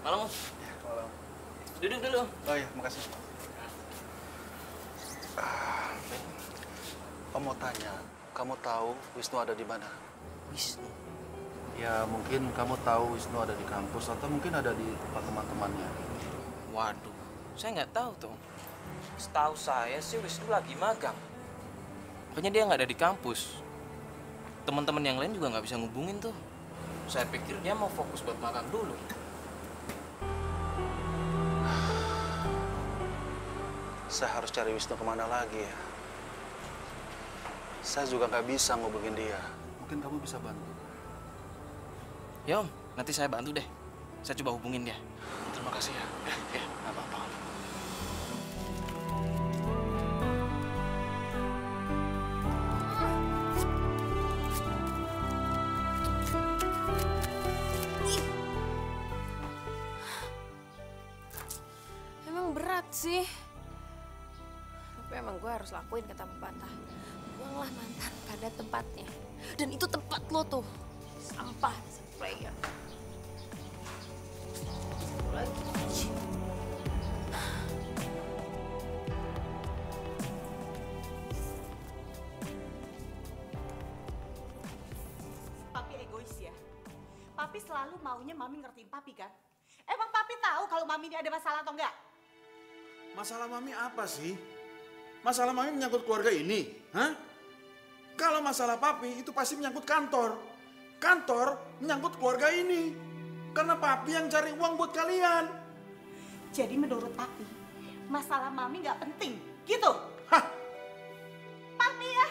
Malam, Om. Malam. Duduk dulu. Oh iya, makasih. Om mau tanya, kamu tahu Wisnu ada di mana? Wisnu? Ya mungkin kamu tahu Wisnu ada di kampus atau mungkin ada di tempat teman-temannya. Waduh, saya nggak tahu tuh. Setahu saya sih Wisnu lagi magang. Pokoknya dia nggak ada di kampus. Teman-teman yang lain juga nggak bisa ngubungin tuh. Saya pikir dia mau fokus buat magang dulu. Saya harus cari Wisnu kemana lagi ya? Saya juga nggak bisa ngubungin dia. Mungkin kamu bisa bantu. Ya Om, nanti saya bantu deh. Saya coba hubungin dia. Terima kasih ya. Ya, nggak apa-apa. Emang berat sih. Tapi emang gue harus lakuin kata pepatah. Buanglah mantan pada tempatnya. Dan itu tempat lo tuh. Sampah, player. Lagi. Papi egois ya. Papi selalu maunya Mami ngertiin Papi kan? Emang Papi tahu kalau Mami ini ada masalah atau enggak? Masalah Mami apa sih? Masalah Mami menyangkut keluarga ini, hah? Kalau masalah Papi itu pasti menyangkut kantor. Kantor menyangkut keluarga ini. Karena Papi yang cari uang buat kalian. Jadi menurut Papi, masalah Mami nggak penting, gitu? Hah? Papi ya?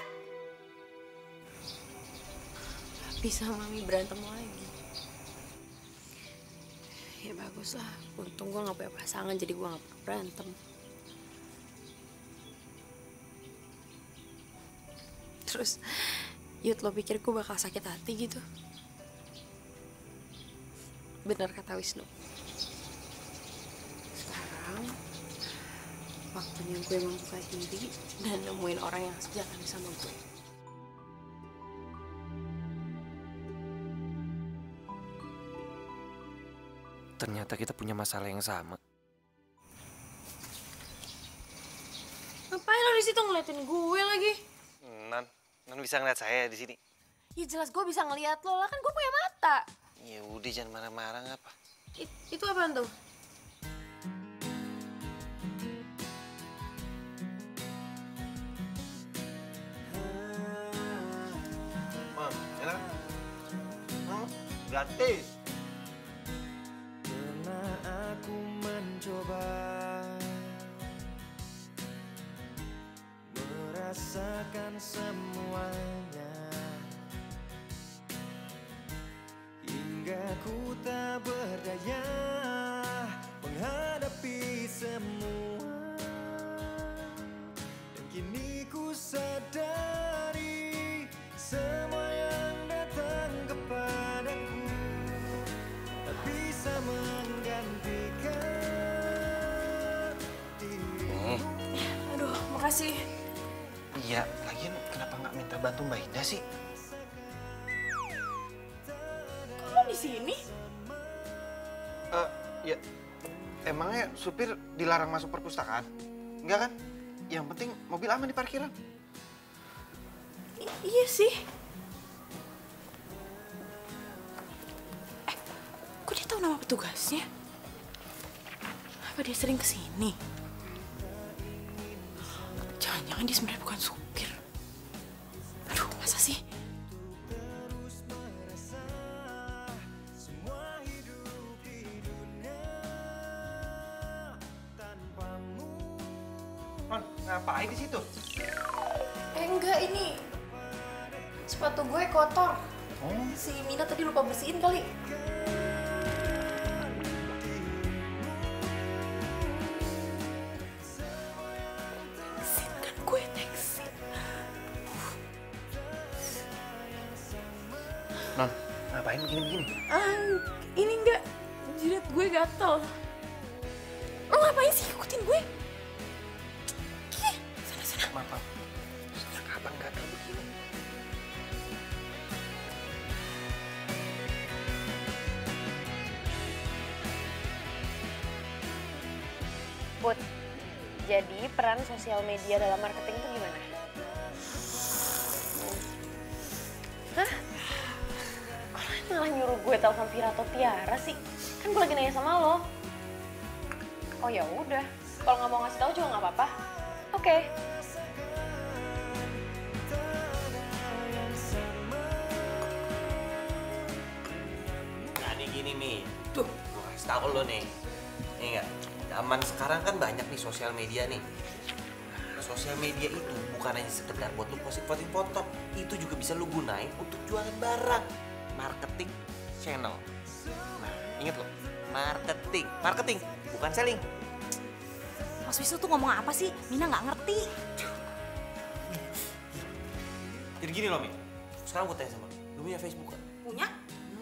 Papi sama Mami berantem lagi. Ya bagus lah, untung gue gak punya pasangan jadi gue gak pernah berantem. Terus, Yud, lo pikir gue bakal sakit hati gitu? Benar kata Wisnu. Sekarang, waktunya gue membuka diri dan nemuin orang yang sejalan sama gue. Ternyata kita punya masalah yang sama. Ngapain lo di situ ngeliatin gue lagi? Non bisa ngeliat saya di sini. Ya jelas gue bisa ngeliat lo lah, kan gue punya mata. Ya udah jangan marah-marah ngapa. Itu apaan tuh? Mam, enak? Gratis. Pernah aku mencoba merasakan semuanya hingga ku tak berdaya menghadapi semua, dan kini ku sadari semua yang datang kepadaku tak bisa menggantikan dirimu. Aduh, makasih. Iya, lagian kenapa nggak minta bantu Mbak Indah sih? Kok lo di sini? Ya, emangnya supir dilarang masuk perpustakaan? Enggak kan? Yang penting mobil aman di parkiran. Iya sih. Kok dia tahu nama petugasnya? Apa dia sering kesini? Jangan-jangan dia sebenarnya bukan supir. Aduh, masa sih? Non, ngapain di situ? Enggak, ini sepatu gue kotor. Si Mina tadi lupa bersihin kali. Teksin kan gue, teksin. Non, ngapain begini-begini? Ini enggak, jidat gue gatel. Lo ngapain sih ikutin gue? Sana-sana. Maaf. Sejak kapan gatal begini? Put, jadi peran sosial media dalam marketing itu gimana? Hah? Kok malah nyuruh gue telepon Vira atau Tiara sih? Kan gue lagi nanya sama lo. Oh ya udah, kalau nggak mau ngasih tahu juga nggak apa-apa. Oke. Jadi gini Mi, tuh gue kasih tau lo nih. Nih nggak, zaman sekarang kan banyak nih sosial media nih. Sosial media itu bukan hanya sekedar buat lu posting foto, itu juga bisa lu gunain untuk jualan barang. Marketing channel. Nah, inget lo, marketing, bukan selling. Mas Wisnu tuh ngomong apa sih? Mina nggak ngerti. Jadi gini loh Mi, sekarang gue tanya sama lu punya Facebook kan? Punya?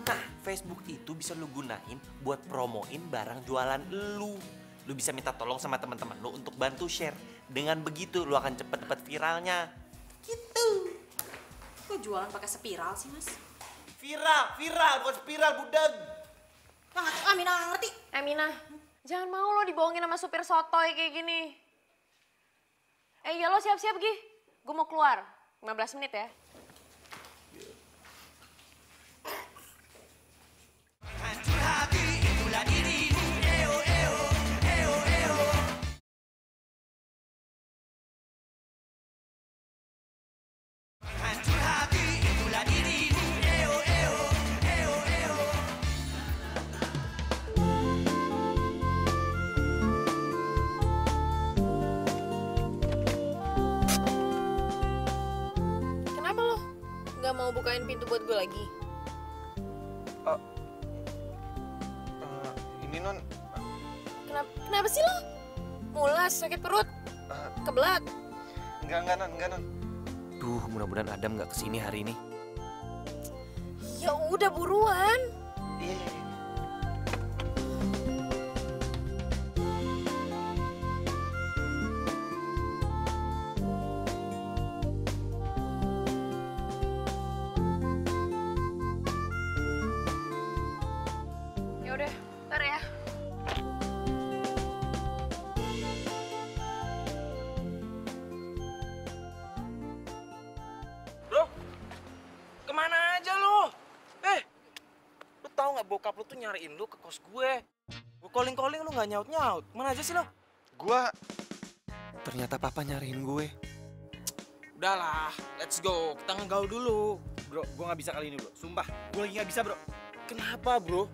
Nah, Facebook itu bisa lu gunain buat promoin barang jualan lu. Lu bisa minta tolong sama teman-teman lu untuk bantu share. Dengan begitu lu akan cepet-cepet viralnya. Gitu. Kok jualan pakai spiral sih, Mas? Viral, bukan spiral, budeg. Mina nggak ngerti. Mina, jangan mau lo dibohongin sama supir sotoy kayak gini. Ya lo siap-siap Gi, gue mau keluar. 15 menit ya. Hancur hati, itulah dirimu. Eo, eo, eo, eo. Hancur hati, itulah dirimu. Eo, eo, eo, eo. Kenapa lo nggak mau bukain pintu buat gue lagi? Ini Non, Kenapa sih lo? Mulas, sakit perut, kebelat. enggak Non. Duh, mudah-mudahan Adam nggak kesini hari ini. Ya udah buruan. Iya. Ya udah, ntar ya. Bro, kemana aja lu? Lu tahu nggak bokap lu tuh nyariin lu ke kos gue. Gue calling lu nggak nyaut. Mana aja sih lo? Gua Ternyata papa nyariin gue. Udahlah, let's go. Kita ngegaul dulu. Bro, gue nggak bisa kali ini bro. Sumpah, gue lagi nggak bisa bro. Kenapa bro?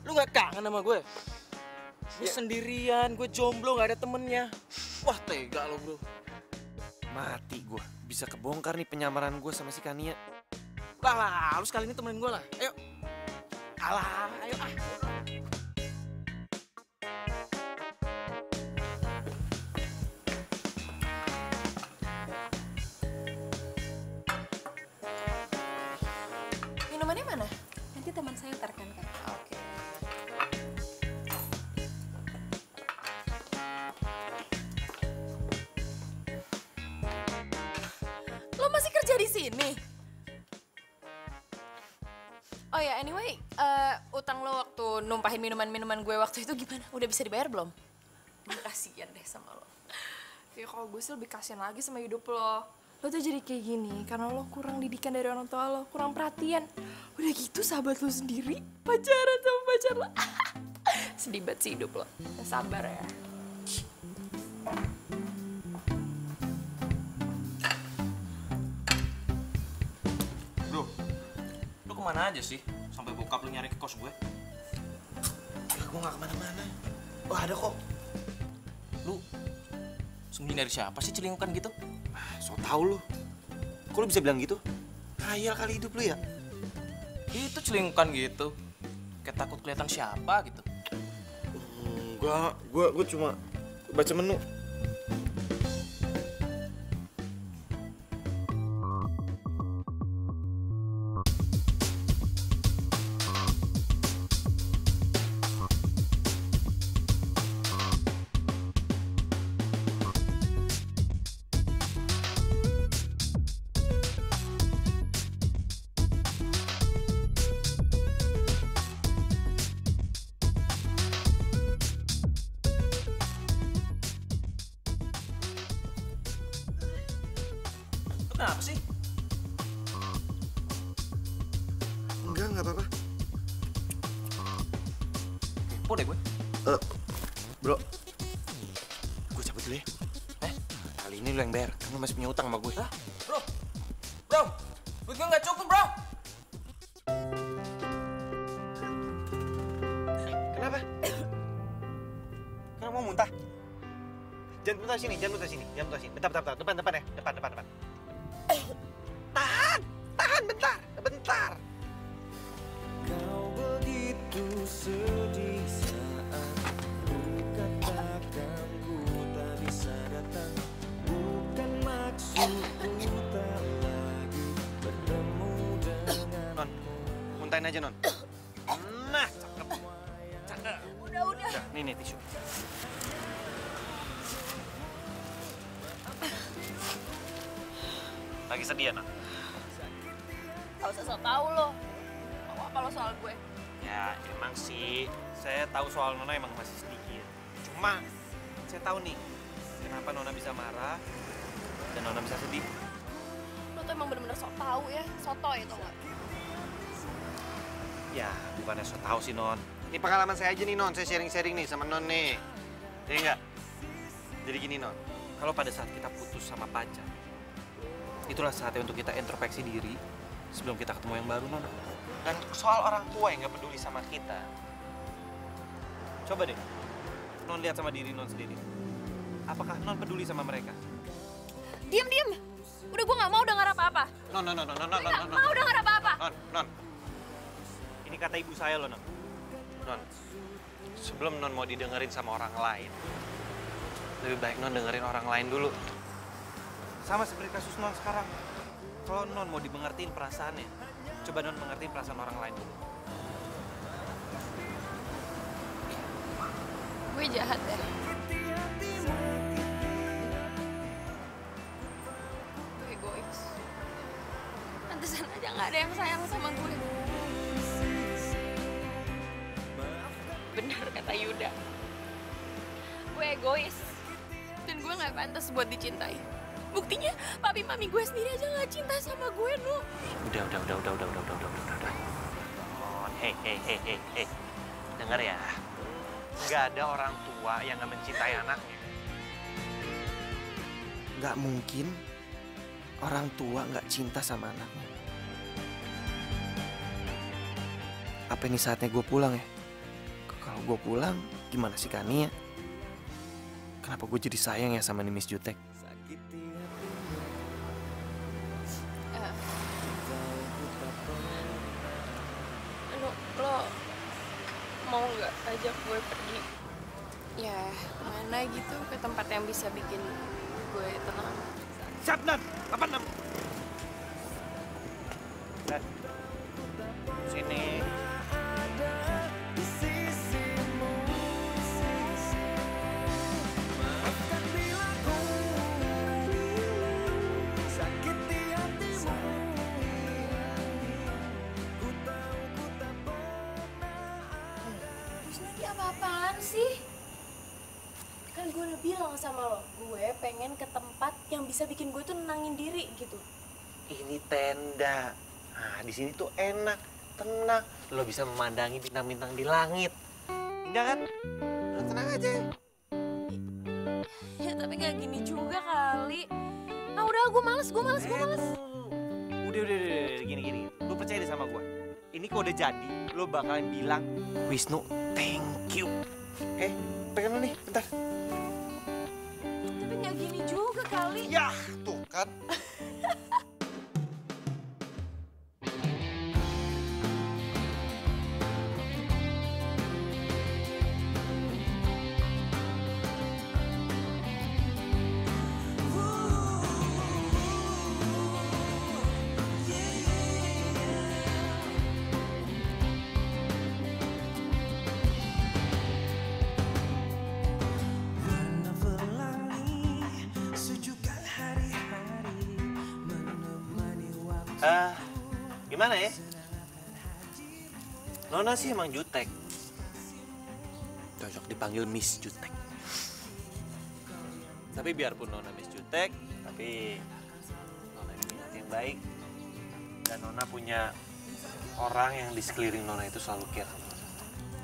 Lu nggak kangen sama gue? Gue sendirian, gue jomblo, nggak ada temennya. Wah tega lo bro. Mati gue, bisa kebongkar nih penyamaran gue sama si Kania. Lah, lu sekali ini temenin gue lah. Ayo. Alah, ayo ah. Minumannya mana? Nanti teman saya antarkan kan. Oke. Lo masih kerja di sini? Oh ya, anyway, utang lo waktu numpahin minuman-minuman gue waktu itu gimana? Udah bisa dibayar belum? Kasian deh sama lo. Ya kalau gue sih lebih kasihan lagi sama hidup lo. Lo tuh jadi kayak gini karena lo kurang didikan dari orang tua lo, kurang perhatian. Udah gitu sahabat lo sendiri pacaran sama pacar lo. Sedih banget sih hidup lo. Ya, sabar ya. Bro, lu kemana aja sih? Sampai bokap lu nyari ke kos gue. Ya gue nggak kemana-mana. Wah ada kok. Lu sembunyi dari siapa sih celingukan gitu? So tau lu. Kok lu bisa bilang gitu? Khayal kali hidup lu ya? Itu celingukan gitu. Kayak takut kelihatan siapa gitu. Enggak, gue cuma baca menu. Kenapa sih? Enggak apa-apa. Kepo deh gue. Bro. Gue cabut dulu ya. Kali ini lu yang bayar, kan lu masih punya utang sama gue. Hah? Bro, duit gue nggak cukup bro. Kenapa? Kenapa mau muntah? Jangan muntah sini. Bentar. Depan ya. Depan. Tahan, bentar. Kau begitu sedih saat ku katakan ku tak bisa datang. Bukan maksudku tak lagi bertemu dengan. Non, muntahin aja Non. Nah, cakep. Udah. Nih tisu. Lagi sedih ya, Non? Gak usah sok tau lo. Mau apa lo soal gue? Ya, emang sih. Saya tahu soal Nona emang masih sedikit. Cuma, saya tahu nih, kenapa Nona bisa marah dan Nona bisa sedih. Lo tuh emang bener-bener sok tau ya. Sotoy tau gak? Ya, bukannya so tahu sih, Non. Ini pengalaman saya aja nih Non, saya sharing-sharing nih sama Non nih. Iya enggak? Jadi gini Non. Kalau pada saat kita putus sama pacar, itulah saatnya untuk kita introspeksi diri sebelum kita ketemu yang baru, Non. Dan soal orang tua yang nggak peduli sama kita, coba deh, Non lihat sama diri Non sendiri. Apakah Non peduli sama mereka? Diam. Udah gue gak mau denger apa-apa. Non. Gue gak mau denger apa-apa. Non. Ini kata ibu saya loh, Non. Non, sebelum Non mau didengerin sama orang lain, lebih baik Non dengerin orang lain dulu. Sama seperti kasus Non sekarang. Kalau Non mau dimengertiin perasaannya, coba Non mengertiin perasaan orang lain dulu. Gue jahat ya. Gue egois. Pantesan aja gak ada yang sayang sama gue. Benar kata Yuda. Gue egois. Dan gue gak pantas buat dicintai. Buktinya papi mami gue sendiri aja gak cinta sama gue, Nu. Udah. Non, hei. Dengar ya. Nggak ada orang tua yang nggak mencintai anaknya. Nggak mungkin orang tua nggak cinta sama anaknya. Apa ini saatnya gue pulang ya? Kalau gue pulang, gimana sih Kania? Kenapa gue jadi sayang ya sama nih Miss Jutek? Lo mau nggak ajak gue pergi? Ya, mana gitu ke tempat yang bisa bikin gue tenang. Siap, Nan. 86. Dan sini. Apaan sih? Kan gue udah bilang sama lo, gue pengen ke tempat yang bisa bikin gue tuh nenangin diri gitu. Ini tenda. Nah, di sini tuh enak, tenang. Lo bisa memandangi bintang-bintang di langit. Indah kan? Lo tenang aja. Ya tapi gak gini juga kali. Ah udah, gue males. Udah, gini. Lo percaya deh sama gue. Ini kok udah jadi, lo bakalan bilang, Wisnu, thank you. Pegang lo nih, bentar. Tapi gak gini juga kali. Yah, tuh kan. Gimana ya? Nona sih emang jutek. Cocok dipanggil Miss Jutek. Tapi biarpun Nona Miss Jutek, tapi Nona ini baik. Dan Nona punya orang yang di sekeliling Nona itu selalu care.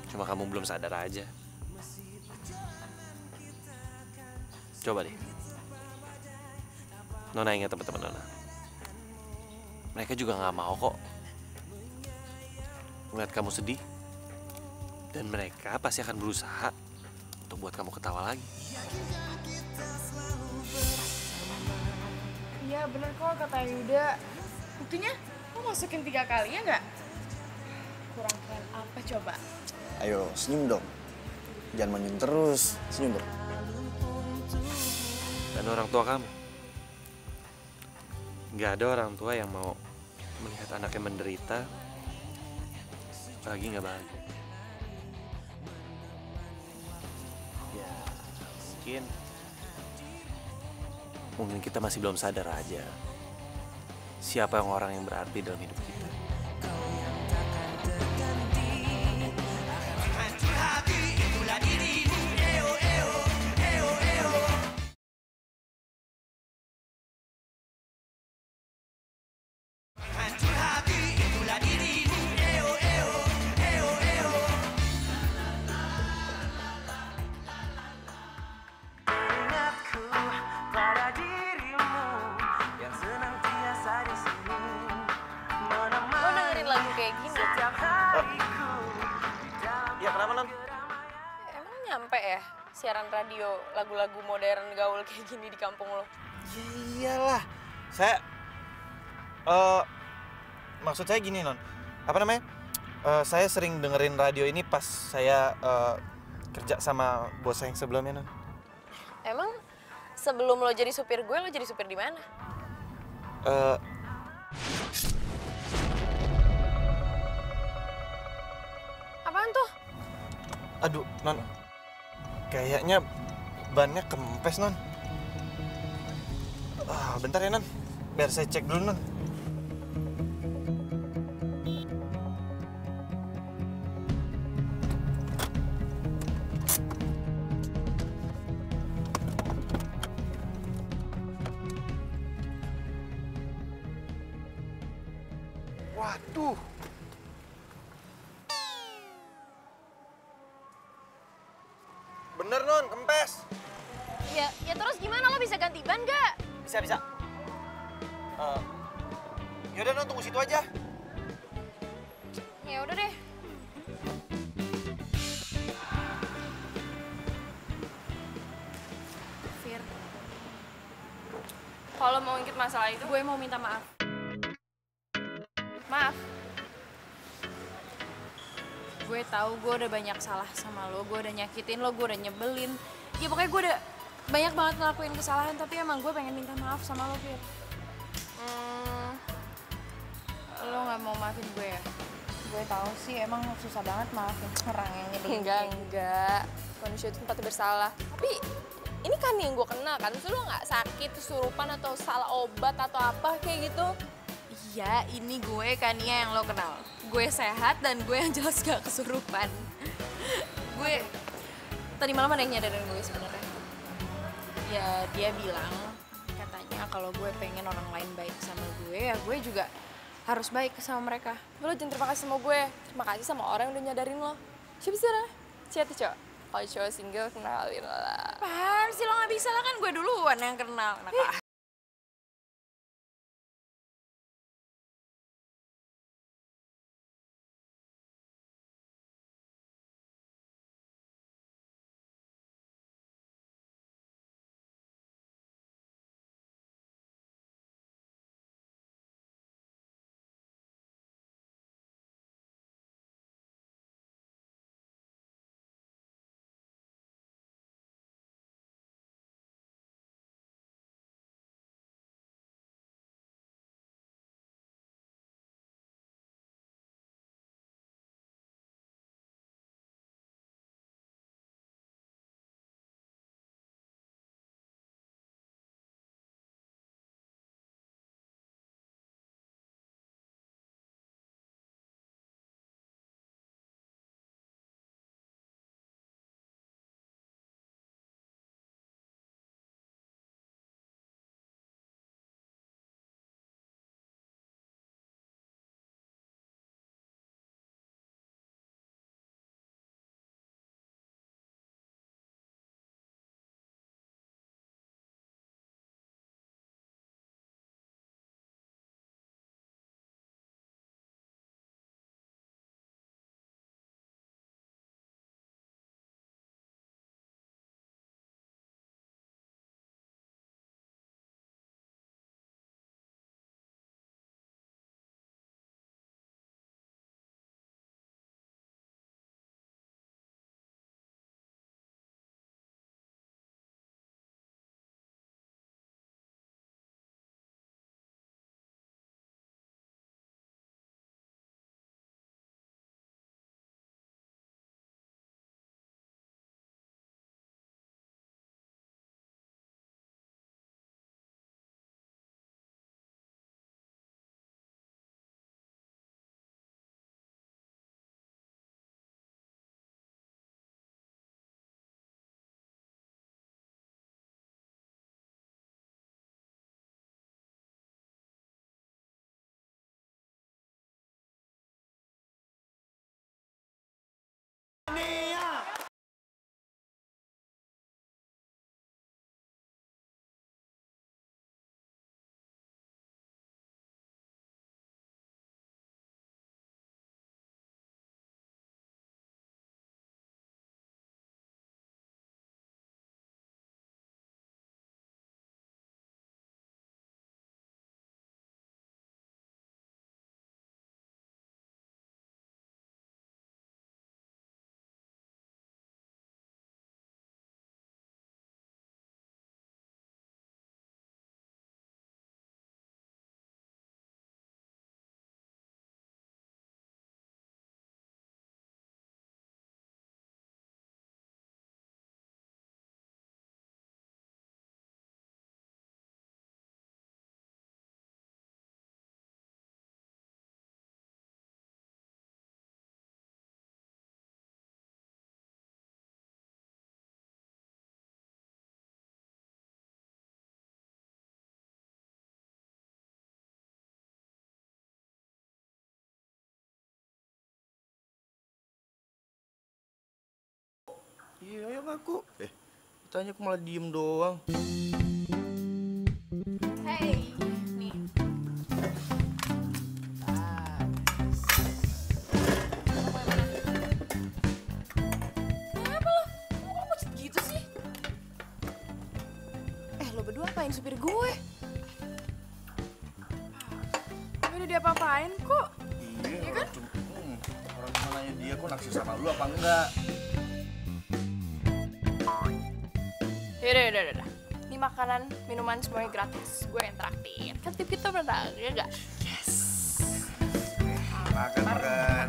Cuma kamu belum sadar aja. Coba deh. Nona ingat teman-teman Nona. Mereka juga nggak mau kok ngeliat kamu sedih. Dan mereka pasti akan berusaha untuk buat kamu ketawa lagi. Iya bener kok kata Yuda. Buktinya lo masukin 3 kali ya nggak? Kurang keren apa coba? Ayo, senyum dong. Jangan manyun terus. Senyum dong. Dan orang tua kamu. Nggak ada orang tua yang mau melihat anaknya menderita, apalagi nggak bahagia. Ya, mungkin kita masih belum sadar aja siapa yang orang yang berarti dalam hidup kita. Lo dengerin lagu kayak gini? Ya kenapa non? Emang nyampe ya siaran radio lagu-lagu modern gaul kayak gini di kampung lo? Ya iyalah. Saya maksud saya gini non. Apa namanya? Saya sering dengerin radio ini pas saya kerja sama bos saya yang sebelumnya non. Emang sebelum lo jadi supir gue, lo jadi supir di mana? Apaan tuh? Aduh, non. Kayaknya bannya kempes, non. Bentar ya, non. Biar saya cek dulu, non. Waduh. Bener, non. Kempes. Ya terus gimana, lo bisa ganti ban gak? Bisa. Yaudah, non. Tunggu situ aja. Ya udah deh. Fir, Kalau mau ngikut masalah itu, gue mau minta maaf. maaf. Gue tahu gue udah banyak salah sama lo, gue udah nyakitin lo, gue udah nyebelin. Ya pokoknya gue udah banyak banget ngelakuin kesalahan, tapi emang gue pengen minta maaf sama lo, Fir. Lo nggak mau maafin gue ya? Gue tahu sih emang susah banget maafin orang yang nyebelin. Enggak. Manusia itu tempatnya bersalah. Tapi ini kan yang gue kenal kan, terus lo nggak sakit, kesurupan atau salah obat atau apa kayak gitu? Iya, ini gue Kania yang lo kenal. Gue sehat dan gue yang jelas gak kesurupan. Gue tadi malam ada yang nyadarin gue sebenarnya. Ya dia bilang katanya kalau gue pengen orang lain baik sama gue, ya gue juga harus baik sama mereka. Lo jangan terima kasih sama gue, terima kasih sama orang yang udah nyadarin lo. Siapa sih lah? Siapa tuh cowok? Kalau cowok single kenalin lah. Apaan sih lo gak bisa lah, kan gue duluan yang kenal. Iya, ayo ngaku. Tanya aku malah diem doang. Hey, nih. Kenapa lo? Kok lo pucet gitu sih? Lo berdua apain supir gue? Gak ada diapa-apain kok. Iya kan? Orang cuma nanya dia kok naksir sama lu apa enggak. Yaudah. Ini makanan, minuman semuanya gratis. Gue yang traktir. Kan tip kita menang, ya gak? Yes. Makan.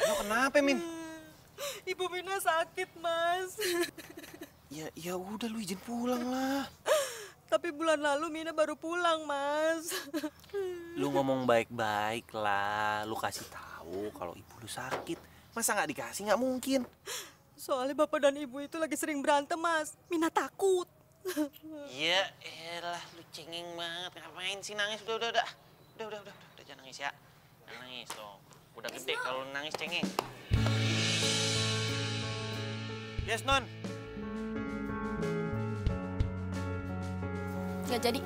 Lo kenapa, Min? Ibu Mina sakit, Mas. Ya udah lu izin pulang lah. Tapi bulan lalu Mina baru pulang, Mas. Lu ngomong baik-baik lah. Lu kasih tahu kalau ibu lu sakit. Masa nggak dikasih? Nggak mungkin. Soalnya bapak dan ibu itu lagi sering berantem, Mas. Mina takut. Ya elah, lu cengeng banget. Ngapain sih nangis? Udah, jangan nangis ya. Jangan nangis dong. Udah gede kalau nangis cengeng. Yes, Non. Gak jadi.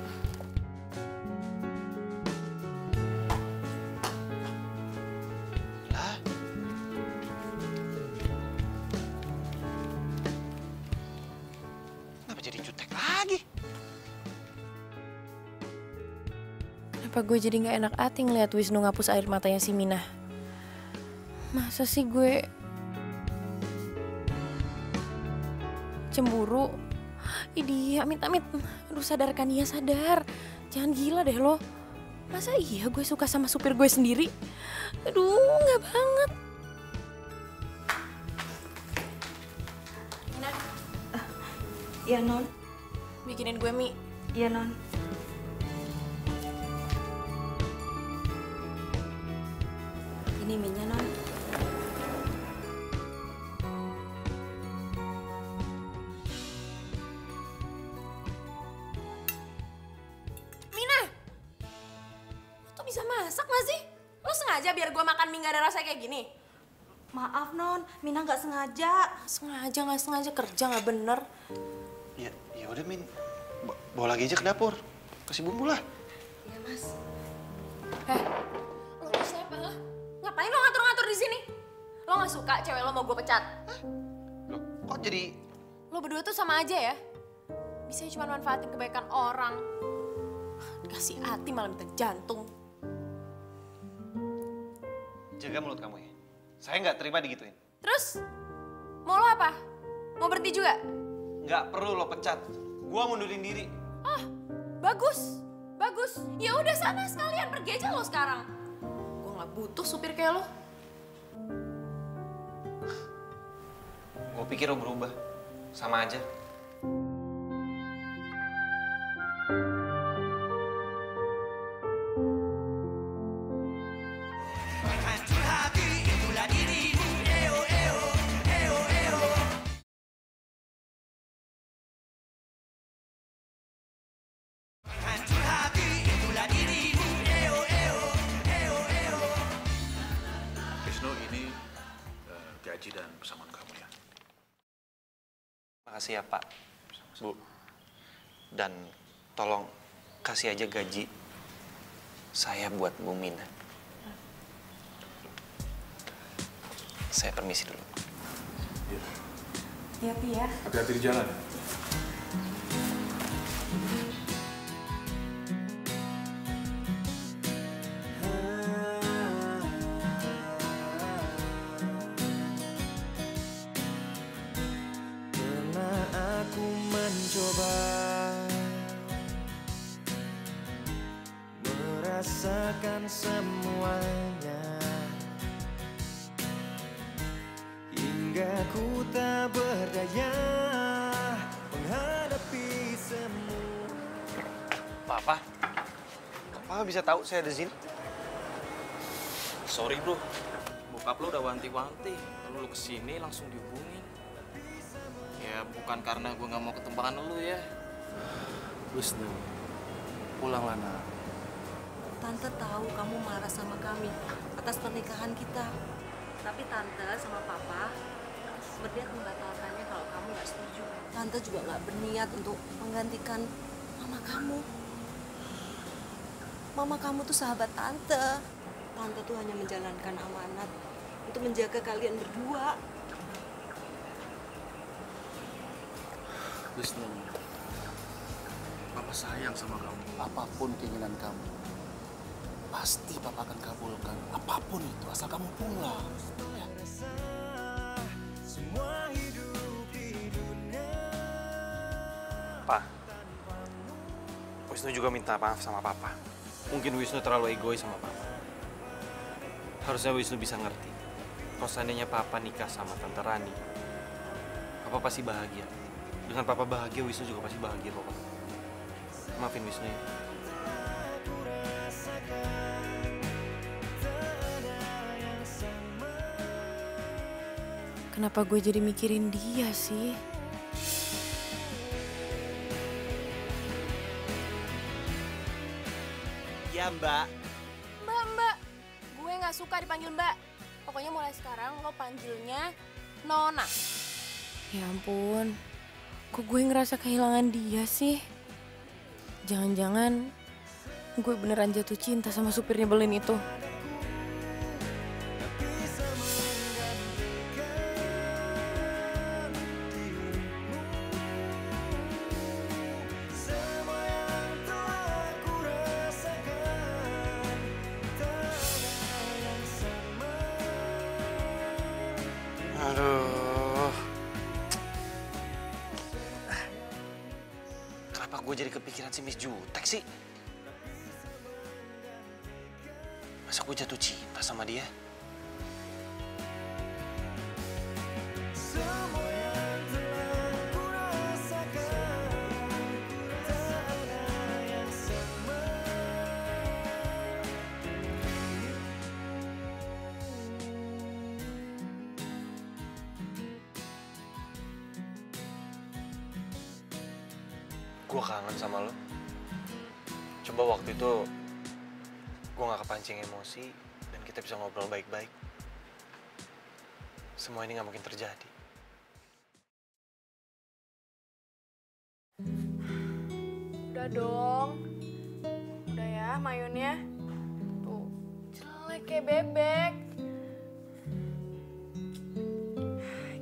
Lah? Kenapa jadi jutek lagi? Kenapa gue jadi gak enak hati ngeliat Wisnu ngapus air matanya si Mina? Masa sih gue cemburu? Idi, amit. Aduh, sadarkan dia, sadar. Jangan gila deh lo. Masa iya gue suka sama supir gue sendiri? Aduh, nggak banget. Mina. Iya, Non. Bikinin gue mie. Iya, Non. Ini mie-nya, Non. Bisa masak gak sih? Lo sengaja biar gue makan mie gak ada rasa kayak gini? Maaf, Non. Mina nggak sengaja. Nggak sengaja kerja nggak bener. Ya udah, Min. Bawa lagi aja ke dapur. Kasih bumbu lah. Iya, Mas. Lo tuh siapa lo? Ngapain lo ngatur-ngatur di sini? Lo nggak suka cewek lo mau gue pecat? Loh, kok jadi... Lo berdua tuh sama aja ya? Bisa cuma manfaatin kebaikan orang. Dikasih hati malah minta jantung. Jaga mulut kamu ya. Saya nggak terima digituin. Terus? Mau lo apa? Mau berhenti juga? Nggak perlu lo pecat. Gua mundurin diri. Bagus. Ya udah sana sekalian pergi aja lo sekarang. Gue nggak butuh supir kayak lo. Gue pikir lo berubah. Sama aja. Wisnu, ini gaji dan pesangon kamu ya. Makasih ya, Pak. Bu. Dan tolong kasih aja gaji saya buat Bu Mina. Saya permisi dulu. Hati-hati ya. Hati-hati di jalan. Pernah aku mencoba merasakan semuanya hingga ku tak berdaya menghadapi semua. Papa? Papa bisa tahu saya ada di sini? Sorry bro, bokap Pap lo udah wanti-wanti, kalau lo kesini langsung dihubungin. Ya bukan karena gue nggak mau ketempangan lo ya. Wisnu, pulanglah nak. Tante tahu kamu marah sama kami atas pernikahan kita. Tapi Tante sama Papa berniat membatalkannya kalau kamu nggak setuju. Tante juga nggak berniat untuk menggantikan mama kamu. Mama kamu tuh sahabat Tante. Tante tuh hanya menjalankan amanat untuk menjaga kalian berdua. Wisnu, Papa sayang sama kamu. Apapun keinginan kamu, pasti Papa akan kabulkan. Apapun itu, asal kamu pulang. Ya. Pa, Wisnu juga minta maaf sama Papa. Mungkin Wisnu terlalu egois sama Papa. Harusnya Wisnu bisa ngerti. Kalau seandainya Papa nikah sama Tante Rani, Papa pasti bahagia. Dengan Papa bahagia, Wisnu juga pasti bahagia kok. Maafin Wisnu ya. Kenapa gue jadi mikirin dia sih? Ya Mbak. Mbak. Gue nggak suka dipanggil Mbak. Pokoknya mulai sekarang lo panggilnya Nona. Ya ampun, kok gue ngerasa kehilangan dia sih? Jangan-jangan gue beneran jatuh cinta sama supir nyebelin itu. Aduh. Kenapa gue jadi kepikiran si Miss Jutek sih? Masa gue jatuh cinta sama dia? Gue kangen sama lo. Coba waktu itu gue gak kepancing emosi dan kita bisa ngobrol baik-baik. Semua ini gak mungkin terjadi. Udah dong. Udah ya mayonnya. Tuh, jelek kayak bebek.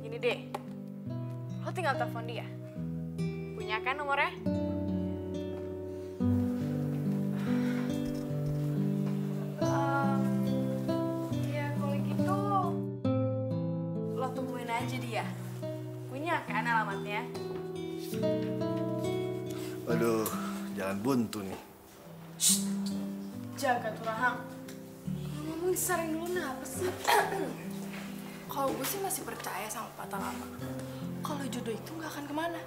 Gini deh. Lo tinggal telepon dia. Punya kan nomornya? Ya kalau gitu lo tungguin aja dia. Punya kan alamatnya? Waduh, jalan buntu nih. Jaga tuh Rahang. Ngomong disaring dulu kenapa sih? Kalau gue sih masih percaya sama patah lama. Kalau jodoh itu nggak akan kemana.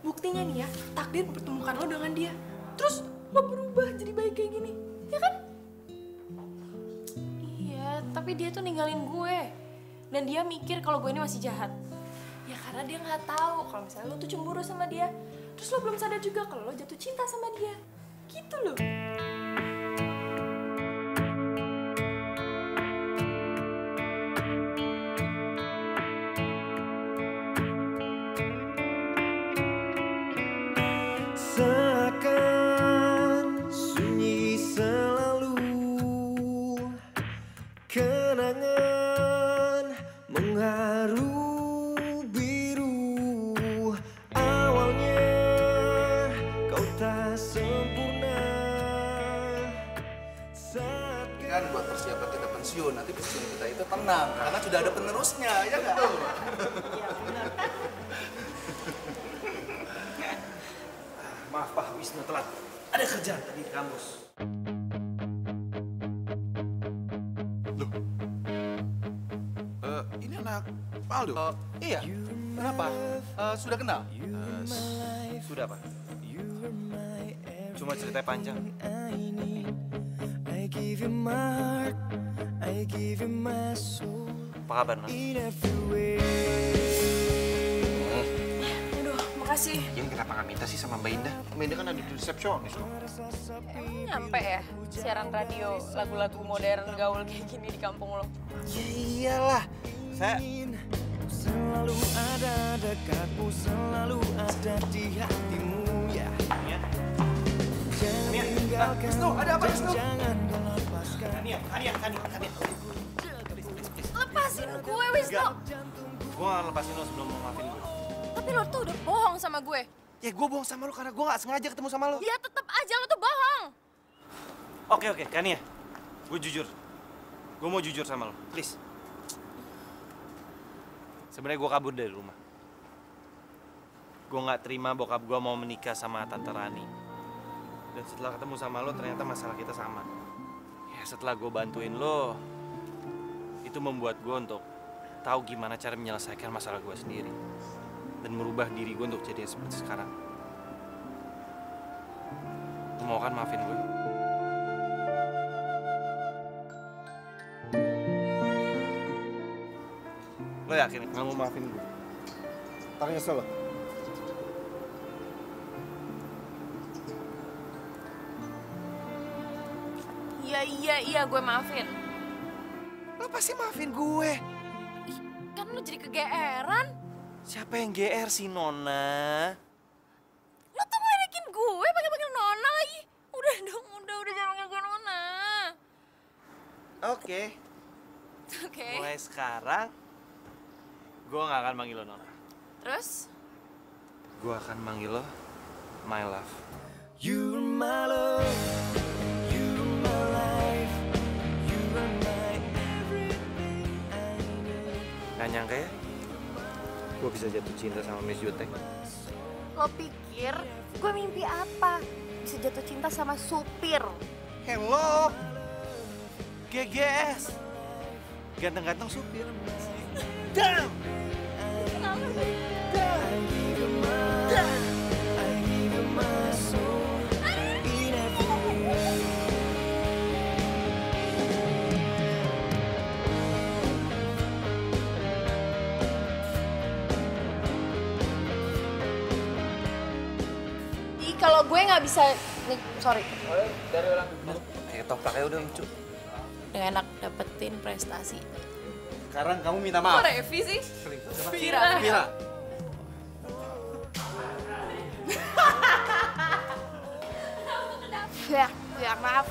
Buktinya nih ya, takdir mempertemukan lo dengan dia. Terus lo berubah jadi baik kayak gini, ya kan? Iya, tapi dia tuh ninggalin gue. Dan dia mikir kalau gue ini masih jahat. Ya karena dia nggak tahu kalau misalnya lo tuh cemburu sama dia. Terus lo belum sadar juga kalau lo jatuh cinta sama dia. Gitu loh. Seakan sunyi selalu, kenangan mengharu biru. Awalnya kau tak sempurna. Kan buat persiapan kita pensiun, nanti pensiun kita itu tenang, karena sudah ada penerusnya, ya nggak? Iya benar. Maaf Pak, Wisnu telat. Ada kerjaan tadi di kampus. Ini anak Aldo. Iya, kenapa? Sudah kenal? Sudah Pak. Cuma ceritanya panjang. I give you my heart, I give you my soul. Apa kabar, Non? Aduh, makasih. Ini kenapa nggak minta sih sama Mbak Indah? Mbak Indah kan ada di resepsionis loh. Emang nyampe ya siaran radio lagu-lagu modern gaul kayak gini di kampung lo? Ya iyalah. Saya Selalu ada dekatmu, selalu ada di hatimu ya. Jangan tinggalkan, ada apa, Wisnu? jangan kau lepaskan. Kania. Lepasin gue, Wisnu. Gue gak lepasin lo sebelum mau maafin gue. Tapi lo tuh udah bohong sama gue. Ya gue bohong sama lo karena gue gak sengaja ketemu sama lo. Ya tetap aja lo tuh bohong. Oke, Kania. Gue jujur. Gue mau jujur sama lo, please. Sebenarnya gue kabur dari rumah. Gue nggak terima bokap gue mau menikah sama Tante Rani. Dan setelah ketemu sama lo, ternyata masalah kita sama. Ya setelah gue bantuin lo, itu membuat gue untuk tahu gimana cara menyelesaikan masalah gue sendiri. Dan merubah diri gue untuk jadi seperti sekarang. Lo mau kan maafin gue? Lo yakin nggak mau maafin gue? Tak nyesel lo. Iya, gue maafin. Lo pasti maafin gue. Kan lo jadi kegeeran. Siapa yang GR sih, Nona? Lo tuh ngeledekin gue panggil-panggil Nona lagi. Udah dong, udah jangan panggil gue Nona. Oke. Oke. Mulai sekarang, gue gak akan manggil lo Nona. Terus? Gue akan manggil lo My Love. You're my love, you're my life, you're my everything I know. Gak nyangka ya, gue bisa jatuh cinta sama Miss Jutek. Lo pikir gue mimpi apa? Bisa jatuh cinta sama supir. Hello, GGS, ganteng-ganteng supir. Damn! Kalau gue nggak bisa, nih, sorry. Dari ulang. Kayak toplaknya udah lucu. Udah enak dapetin prestasi. Sekarang kamu minta maaf. Kok Revi sih? Vira. Ya, maaf.